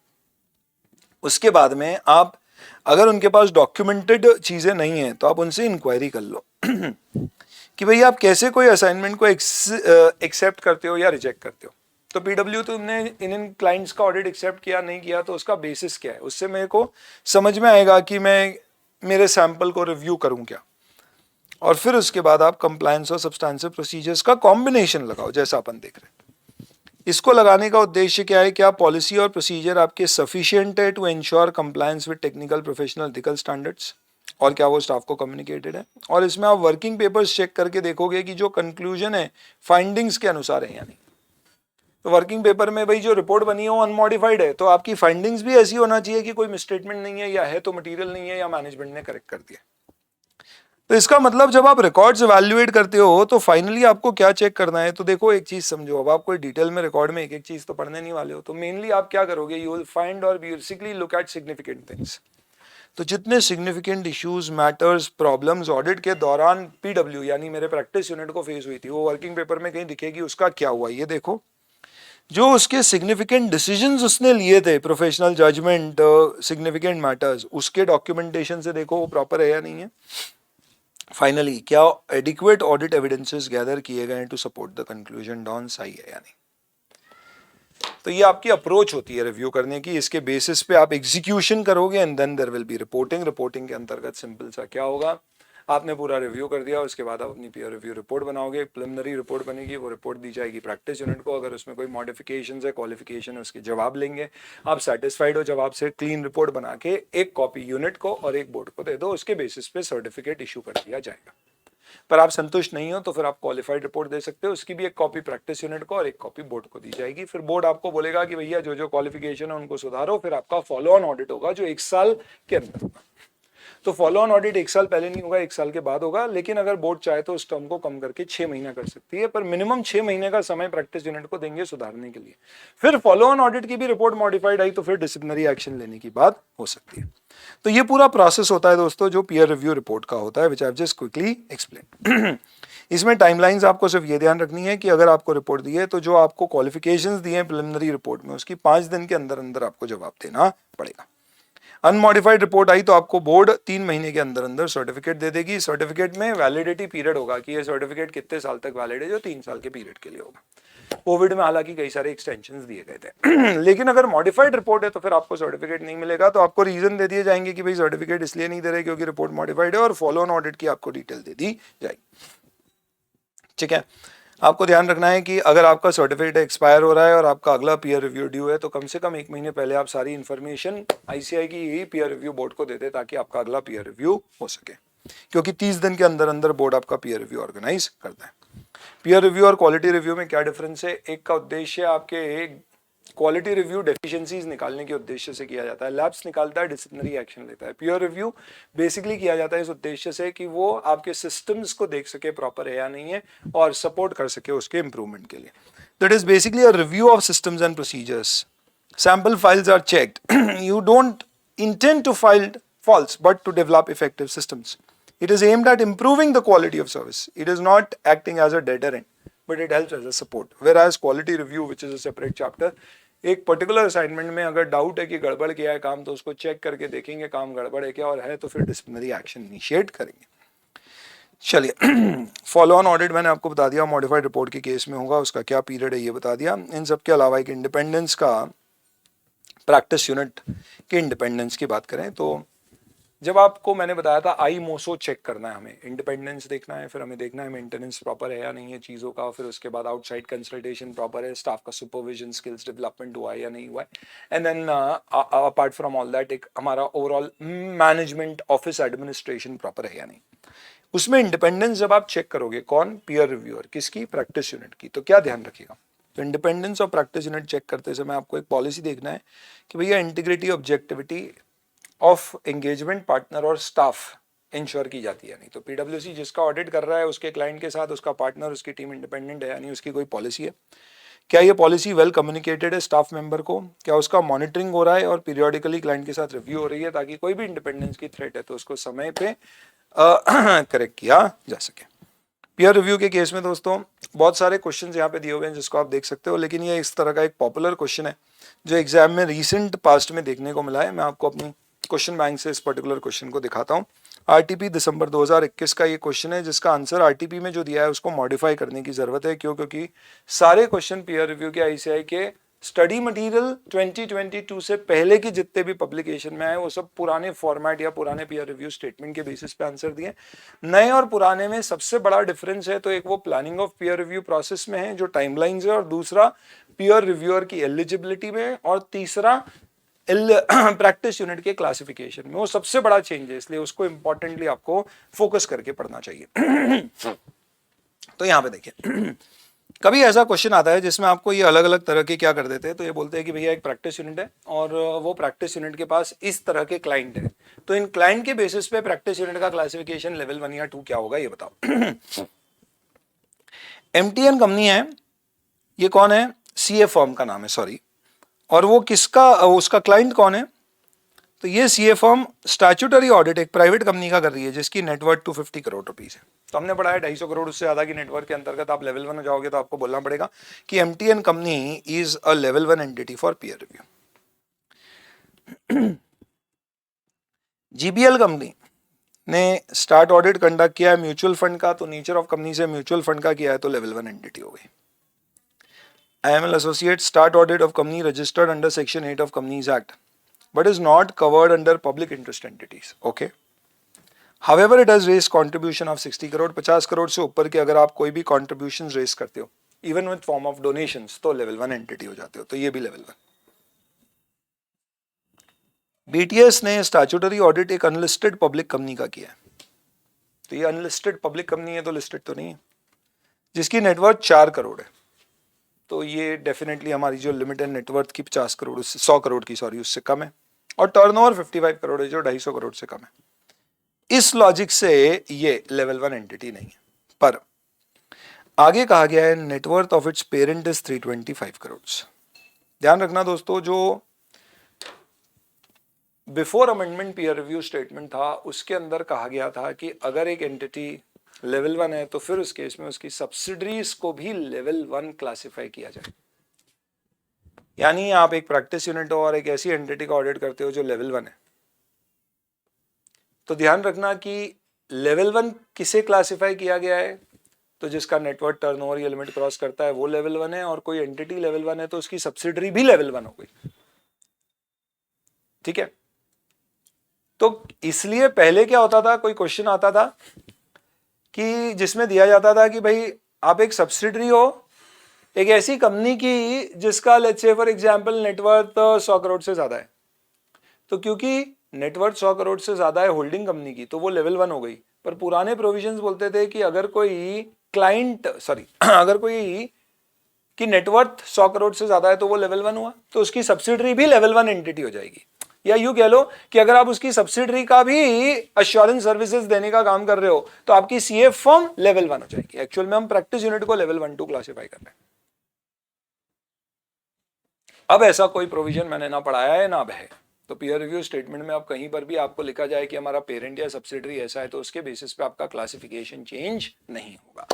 उसके बाद में आप अगर उनके पास डॉक्यूमेंटेड चीजें नहीं है तो आप उनसे इंक्वायरी कर लो कि भैया आप कैसे कोई असाइनमेंट को एक्सेप्ट करते हो या रिजेक्ट करते हो। तो पीडब्ल्यू तुमने इन क्लाइंट्स का ऑडिट एक्सेप्ट किया नहीं किया, तो उसका बेसिस क्या है, उससे मेरे को समझ में आएगा कि मैं मेरे सैंपल को रिव्यू करूं क्या। और फिर उसके बाद आप कंप्लायंस और सब्सटेंसिव प्रोसीजर्स का कॉम्बिनेशन लगाओ जैसा अपन देख रहे हैं। इसको लगाने का उद्देश्य क्या है, क्या पॉलिसी और प्रोसीजर आपके सफिशिएंट है to ensure compliance with technical professional ethical standards, और क्या वो स्टाफ को कम्युनिकेटेड है। और इसमें आप वर्किंग पेपर्स चेक करके देखोगे कि जो कंक्लूजन है फाइंडिंग्स के अनुसार है या नहीं। तो वर्किंग पेपर में भाई जो रिपोर्ट बनी है वो अनमॉडिफाइड है, तो आपकी फाइंडिंग्स भी ऐसी होना चाहिए कि कोई मिसस्टेटमेंट नहीं है, या है तो मटेरियल नहीं है, या मैनेजमेंट ने करेक्ट कर दिया। तो इसका मतलब जब आप रिकॉर्ड्स इवैल्यूएट करते हो तो फाइनली आपको क्या चेक करना है। तो देखो एक चीज समझो, अब आप कोई डिटेल में रिकॉर्ड में एक एक चीज तो पढ़ने नहीं वाले हो, तो मेनली आप क्या करोगे, यू विल फाइंड और basically look at significant things. तो जितने significant issues, matters, problems audit के दौरान पीडब्ल्यू यानी मेरे प्रैक्टिस यूनिट को फेस हुई थी, वो वर्किंग पेपर में कहीं दिखेगी, उसका क्या हुआ ये देखो। जो उसके सिग्निफिकेंट डिसीजंस उसने लिए थे, प्रोफेशनल जजमेंट, सिग्निफिकेंट मैटर्स, उसके डॉक्यूमेंटेशन से देखो वो प्रॉपर है या नहीं है। फाइनली क्या एडिक्वेट ऑडिट एविडेंसेस गैदर किए गए हैं to support the conclusion drawn, सही है या नहीं। तो ये आपकी अप्रोच होती है रिव्यू करने की, इसके बेसिस पे आप एग्जीक्यूशन करोगे and then there will be reporting. Reporting के अंतर्गत सिंपल सा क्या होगा, आपने पूरा रिव्यू कर दिया, उसके बाद आप अपनी पीयर रिव्यू रिपोर्ट बनाओगे, प्रिलिमिनरी रिपोर्ट बनेगी, वो रिपोर्ट दी जाएगी प्रैक्टिस यूनिट को। अगर उसमें कोई मॉडिफिकेशंस है, क्वालिफिकेशन है, उसके जवाब लेंगे। आप सेटिस्फाइड हो जवाब से, क्लीन रिपोर्ट बना के एक कॉपी यूनिट को और एक बोर्ड को दे दो, उसके बेसिस पे सर्टिफिकेट इशू कर दिया जाएगा। पर आप संतुष्ट नहीं हो तो फिर आप क्वालिफाइड रिपोर्ट दे सकते हो, उसकी भी एक कॉपी प्रैक्टिस यूनिट को और एक कॉपी बोर्ड को दी जाएगी। फिर बोर्ड आपको बोलेगा कि भैया जो जो क्वालिफिकेशन है उनको सुधारो, फिर आपका फॉलो ऑन ऑडिट होगा जो 1 साल के अंदर होगा। तो फॉलो ऑन ऑडिट 1 साल पहले नहीं होगा, 1 साल के बाद होगा, लेकिन अगर बोर्ड चाहे तो उस टर्म को कम करके 6 महीना कर सकती है, पर मिनिमम 6 महीने का समय प्रैक्टिस यूनिट को देंगे सुधारने के लिए। फिर फॉलो ऑन ऑडिट की भी रिपोर्ट मॉडिफाइड आई तो फिर डिसिप्लिनरी एक्शन लेने की बात हो सकती है। तो ये पूरा प्रोसेस होता है दोस्तों जो पीयर रिव्यू रिपोर्ट का होता है, which I have just quickly explain. इसमें टाइमलाइंस आपको सिर्फ ये ध्यान रखनी है कि अगर आपको रिपोर्ट दी है तो जो आपको क्वालिफिकेशंस दिए हैं प्रिलिमिनरी रिपोर्ट में उसकी 5 दिन के अंदर अंदर आपको जवाब देना पड़ेगा। अनमॉडिफाइड रिपोर्ट आई तो आपको बोर्ड 3 महीने के अंदर अंदर सर्टिफिकेट दे देगी। सर्टिफिकेट में वैलिडिटी पीरियड होगा कि ये सर्टिफिकेट कितने साल तक वैलिड है, जो 3 साल के पीरियड के लिए होगा। कोविड में हालांकि कई सारे एक्सटेंशंस दिए गए थे लेकिन अगर मॉडिफाइड रिपोर्ट है तो फिर आपको सर्टिफिकेट नहीं मिलेगा। तो आपको रीजन दे दिए जाएंगे कि भाई सर्टिफिकेट इसलिए नहीं दे रहे क्योंकि रिपोर्ट मॉडिफाइड है, और फॉलो ऑन ऑडिट की आपको डिटेल दे दी जाएगी। ठीक है, आपको ध्यान रखना है कि अगर आपका सर्टिफिकेट एक्सपायर हो रहा है और आपका अगला पीयर रिव्यू ड्यू है तो कम से कम 1 महीने पहले आप सारी इन्फॉर्मेशन आईसीआई की ही पीयर रिव्यू बोर्ड को दे दे ताकि आपका अगला पीयर रिव्यू हो सके, क्योंकि 30 दिन के अंदर अंदर बोर्ड आपका पीयर रिव्यू ऑर्गेनाइज करता है। पीयर रिव्यू और क्वालिटी रिव्यू में क्या डिफरेंस है? एक का उद्देश्य आपके क्वालिटी रिव्यू डेफिशिएंसीज निकालने के उद्देश्य से किया जाता है, लैब्स निकालता है, डिसिप्लिनरी एक्शन लेता है। पीयर रिव्यू बेसिकली किया जाता है इस उद्देश्य से कि वो आपके सिस्टम्स को देख सके प्रॉपर है या नहीं है और सपोर्ट कर सके उसके इंप्रूवमेंट के लिए। That is basically a review of systems and procedures. Sample files are checked. You don't intend to file false but to develop effective systems. It is aimed at improving the quality of service. It is not acting as a deterrent, but it helps as a support. Whereas quality review, which is a separate chapter, एक particular assignment में अगर doubt है कि गड़बड़ किया है काम तो उसको चेक करके देखेंगे काम गड़बड़ है क्या, और है तो फिर डिसिप्लिनरी एक्शन इनिशिएट करेंगे। चलिए, फॉलो ऑन ऑडिट मैंने आपको बता दिया, मॉडिफाइड रिपोर्ट के केस में होगा, उसका क्या पीरियड है ये बता दिया। इन सब के अलावा एक इंडिपेंडेंस का, प्रैक्टिस यूनिट के इंडिपेंडेंस की बात करें तो जब आपको मैंने बताया था आई मोसो चेक करना है, हमें इंडिपेंडेंस देखना है, फिर हमें देखना है मेंटेनेंस प्रॉपर है या नहीं है चीज़ों का, फिर उसके बाद आउटसाइड कंसल्टेशन प्रॉपर है, स्टाफ का सुपरविजन स्किल्स डेवलपमेंट हुआ है या नहीं हुआ है, and then apart from all that एक हमारा overall management office administration proper है या नहीं। उसमें इंडिपेंडेंस जब आप चेक करोगे, कौन? पीयर रिव्यूअर, किसकी? प्रैक्टिस यूनिट की। तो क्या ध्यान रखिएगा, तो इंडिपेंडेंस और प्रैक्टिस यूनिट चेक करते समय आपको एक पॉलिसी देखना है कि भैया integrity objectivity of engagement partner और स्टाफ इंश्योर की जाती है नहीं। तो पीडब्ल्यूसी जिसका ऑडिट कर रहा है उसके क्लाइंट के साथ उसका पार्टनर, उसकी टीम इंडिपेंडेंट है यानी उसकी कोई पॉलिसी है, क्या ये पॉलिसी वेल कम्युनिकेटेड है स्टाफ मेंबर को, क्या उसका मॉनिटरिंग हो रहा है और पीरियोडिकली क्लाइंट के साथ रिव्यू हो रही है ताकि कोई भी इंडिपेंडेंस की थ्रेट है तो उसको समय पे करेक्ट किया जा सके। पीयर रिव्यू के केस में दोस्तों बहुत सारे क्वेश्चंस यहाँ पे दिए हुए हैं जिसको आप देख सकते हो, लेकिन ये इस तरह का एक पॉपुलर क्वेश्चन है जो एग्जाम में रिसेंट पास्ट में देखने को मिला है। मैं आपको अपनी क्वेश्चन बैंक से इस पर्टिकुलर क्वेश्चन को दिखाता हूँ। आरटीपी दिसंबर 2021 का ये क्वेश्चन है जिसका आंसर आरटीपी में जो दिया है उसको मॉडिफाई करने की जरूरत है। क्यों? क्योंकि सारे क्वेश्चन पीयर रिव्यू के आईसीआई के स्टडी मटेरियल 2022 से पहले की जितने भी पब्लिकेशन में आए वो सब पुराने फॉर्मेट या पुराने पीयर रिव्यू स्टेटमेंट के बेसिस पे आंसर दिए। नए और पुराने में सबसे बड़ा डिफरेंस है तो एक वो planning of peer review process में है जो टाइमलाइंस है, और दूसरा पीयर रिव्यूअर की एलिजिबिलिटी में, और तीसरा प्रैक्टिस यूनिट के क्लासिफिकेशन में। वो सबसे बड़ा चेंज है, इसलिए उसको इंपॉर्टेंटली आपको फोकस करके पढ़ना चाहिए। तो यहाँ पे देखिए, कभी ऐसा क्वेश्चन आता है जिसमें आपको ये अलग अलग तरह के क्या कर देते हैं, तो ये बोलते हैं कि भैया एक प्रैक्टिस यूनिट है और वो प्रैक्टिस यूनिट के पास इस तरह के क्लाइंट है, तो इन क्लाइंट के बेसिस पे प्रैक्टिस यूनिट का क्लासिफिकेशन लेवल 1 या 2 क्या होगा ये बताओ। एमटीएन कंपनी है, ये कौन है? सीए फर्म का नाम है, सॉरी, और वो किसका, उसका क्लाइंट कौन है? तो ये सीए फर्म स्टैट्यूटरी ऑडिट एक प्राइवेट कंपनी का कर रही है जिसकी नेटवर्थ 250 करोड़ रुपीस है। तो हमने पढ़ा है 250 करोड़ उससे ज्यादा की नेटवर्क के अंतर्गत आप लेवल 1 हो जाओगे तो आपको बोलना पड़ेगा कि MTN company is a level 1 entity for peer review. GBL company ने स्टार्ट ऑडिट कंडक्ट किया है म्यूचुअल फंड का, तो नेचर ऑफ कंपनी से म्यूचुअल फंड का किया है तो लेवल 1 एंटिटी हो गई। IML Associates start audit of company registered under Section 8 of Companies Act, but is not covered under public interest entities. Okay. However, it has raised contribution of 60 crore, 50 crore से ऊपर के अगर आप कोई भी contributions raise करते हो, even with form of donations, तो level 1 entity हो जाते हो, तो ये भी level 1। BTS ने statutory audit एक unlisted public company का किया है, तो ये अनलिस्टेड पब्लिक कंपनी है तो लिस्टेड तो नहीं है, जिसकी नेटवर्थ 4 करोड़ है, तो ये डेफिनेटली हमारी जो लिमिट है नेटवर्थ की 50 करोड़ उससे 100 करोड़ की सॉरी उससे कम है, और टर्नओवर 55 करोड़ है जो 250 करोड़ से कम है। इस लॉजिक से ये लेवल 1 एंटिटी नहीं है। पर आगे कहा गया है net worth of its parent is 325 crore. ध्यान रखना दोस्तों, जो before amendment peer review statement था उसके अंदर कहा गया था कि अगर एक एंटिटी लेवल 1 है तो फिर उस केस में उसकी सब्सिडरीज को भी लेवल 1 क्लासिफाई किया जाए। यानी आप एक प्रैक्टिस यूनिट हो और एक ऐसी एंटिटी का ऑडिट करते हो जो लेवल 1 है, तो ध्यान रखना कि लेवल 1 किसे क्लासिफाई किया गया है, तो जिसका नेटवर्थ टर्नओवर ये लिमिट क्रॉस करता है वो लेवल 1 है, और कोई एंटिटी लेवल 1 है तो उसकी सब्सिडरी भी लेवल 1 हो गई। ठीक है, तो इसलिए पहले क्या होता था, कोई क्वेश्चन आता था कि जिसमें दिया जाता था कि भाई आप एक सब्सिडरी हो एक ऐसी कंपनी की जिसका let's say for example net worth 100 crore से ज्यादा है, तो क्योंकि नेटवर्थ 100 करोड़ से ज्यादा है होल्डिंग कंपनी की तो वो लेवल 1 हो गई। पर पुराने प्रोविजंस बोलते थे कि अगर कोई क्लाइंट अगर कोई की नेटवर्थ 100 करोड़ से ज्यादा है तो वो लेवल 1 हुआ, तो उसकी सब्सिडरी भी लेवल 1 एंटिटी हो जाएगी। या यूं कह लो कि अगर आप उसकी सब्सिडरी का भी अश्योरेंस सर्विसेज देने का काम कर रहे हो तो आपकी सीएफ फर्म लेवल 1 हो जाएगी। एक्चुअल में हम प्रैक्टिस यूनिट को लेवल 1 2 क्लासिफाई कर रहे हैं। अब ऐसा कोई प्रोविजन मैंने ना पढ़ाया है ना अब है, तो पीयर रिव्यू स्टेटमेंट में अब कहीं पर भी आपको लिखा जाए कि हमारा पेरेंट या सब्सिडरी ऐसा है तो उसके बेसिस पे आपका क्लासिफिकेशन चेंज नहीं होगा।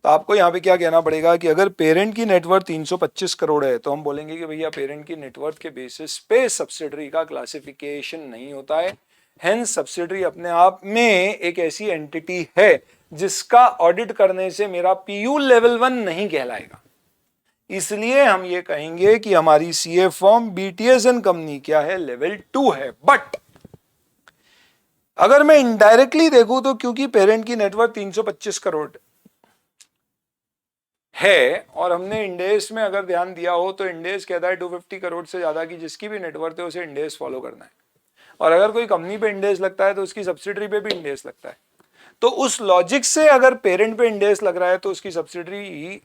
तो आपको यहाँ पे क्या कहना पड़ेगा कि अगर पेरेंट की नेटवर्थ 325 करोड़ है तो हम बोलेंगे कि भैया पेरेंट की नेटवर्थ के बेसिस पे सब्सिडरी का क्लासिफिकेशन नहीं होता है। हेंस सब्सिडरी अपने आप में एक ऐसी एंटिटी है जिसका ऑडिट करने से मेरा पीयू लेवल 1 नहीं कहलाएगा। इसलिए हम ये कहेंगे कि हमारी सीए फर्म बीटीएसएन कंपनी क्या है, लेवल 2 है। बट अगर मैं इनडायरेक्टली देखूं तो क्योंकि पेरेंट की नेटवर्थ 325 करोड़ है और हमने इंडेस में अगर ध्यान दिया हो तो इंडेस कहता है 250 करोड़ से ज्यादा की जिसकी भी नेटवर्थ है उसे इंडेस फॉलो करना है, और अगर कोई कंपनी पे इंडेस लगता है तो उसकी सब्सिडरी पे भी इंडेस लगता है। तो उस लॉजिक से अगर पेरेंट पे इंडेस लग रहा है तो उसकी सब्सिडरी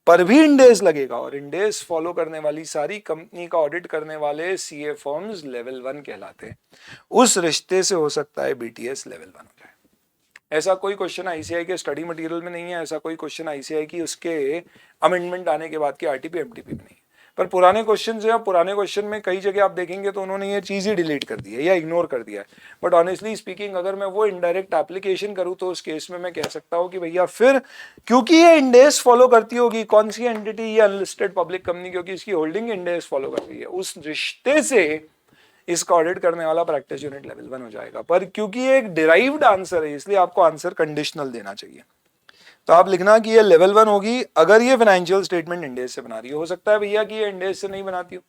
पर भी इंडेस लगेगा, और इंडेस फॉलो करने वाली सारी कंपनी का ऑडिट करने वाले सीए फर्म्स लेवल 1 कहलाते हैं। उस रिश्ते से हो सकता है बीटीएस लेवल 1 हो जाए। ऐसा कोई क्वेश्चन आईसीआई के स्टडी मटेरियल में नहीं है, ऐसा कोई क्वेश्चन आईसीआई की उसके अमेंडमेंट आने के बाद के आरटीपी एमटीपी में नहीं है। पर पुराने क्वेश्चन जो है, पुराने क्वेश्चन में कई जगह आप देखेंगे तो उन्होंने ये चीज ही डिलीट कर दी है या इग्नोर कर दिया है। बट ऑनेस्टली स्पीकिंग अगर मैं वो इनडायरेक्ट एप्लीकेशन करूं तो उस केस में मैं कह सकता हूं कि भैया फिर क्योंकि ये इंडेस फॉलो करती होगी, कौन सी एंटिटी, ये अनलिस्टेड पब्लिक कंपनी क्योंकि इसकी होल्डिंग इंडेस फॉलो कर रही है, उस रिश्ते से इसका ऑडिट करने वाला प्रैक्टिस यूनिट लेवल 1 हो जाएगा। पर क्योंकि ये एक डिराइव्ड आंसर है इसलिए आपको आंसर कंडीशनल देना चाहिए। तो आप लिखना कि ये लेवल 1 होगी अगर ये फाइनेंशियल स्टेटमेंट इंडेस से बना रही हो सकता है भैया कि ये इंडेस से नहीं बनाती हो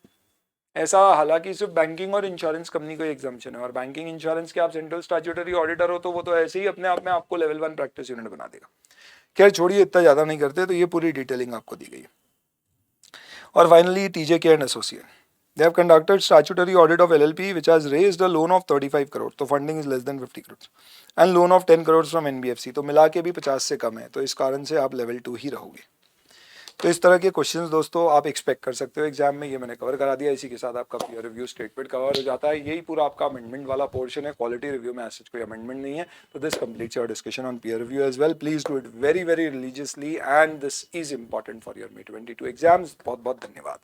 ऐसा, हालांकि सिर्फ बैंकिंग और इंश्योरेंस कंपनी को एग्जाम्पशन है, और बैंकिंग इंश्योरेंस के आप सेंट्रल स्टैट्यूटरी ऑडिटर हो तो वो तो ऐसे ही अपने आप में आपको लेवल 1 प्रैक्टिस यूनिट बना देगा। खैर छोड़िए, इतना ज्यादा नहीं करते, तो ये पूरी डिटेलिंग आपको दी गई है। और finally TJK and associate, they have conducted statutory audit of LLP which has raised a loan of 35 crore, तो funding is less than 50 crores and loan of 10 crores from NBFC, तो मिला के भी 50 से कम है, तो इस कारण से आप लेवल 2 ही रहोगे। तो इस तरह के क्वेश्चंस दोस्तों आप एक्सपेक्ट कर सकते हो एग्जाम में, ये मैंने कवर करा दिया। इसी के साथ आपका पीयर रिव्यू स्टेटमेंट कवर हो जाता है। यही पूरा आपका अमेंडमेंट वाला पोर्शन है, क्वालिटी रिव्यू में ऐसा कोई अमेंडमेंट नहीं है। तो this completes your discussion on peer review as well. Please do it very very religiously and this is important for your May 22 exams. बहुत बहुत धन्यवाद।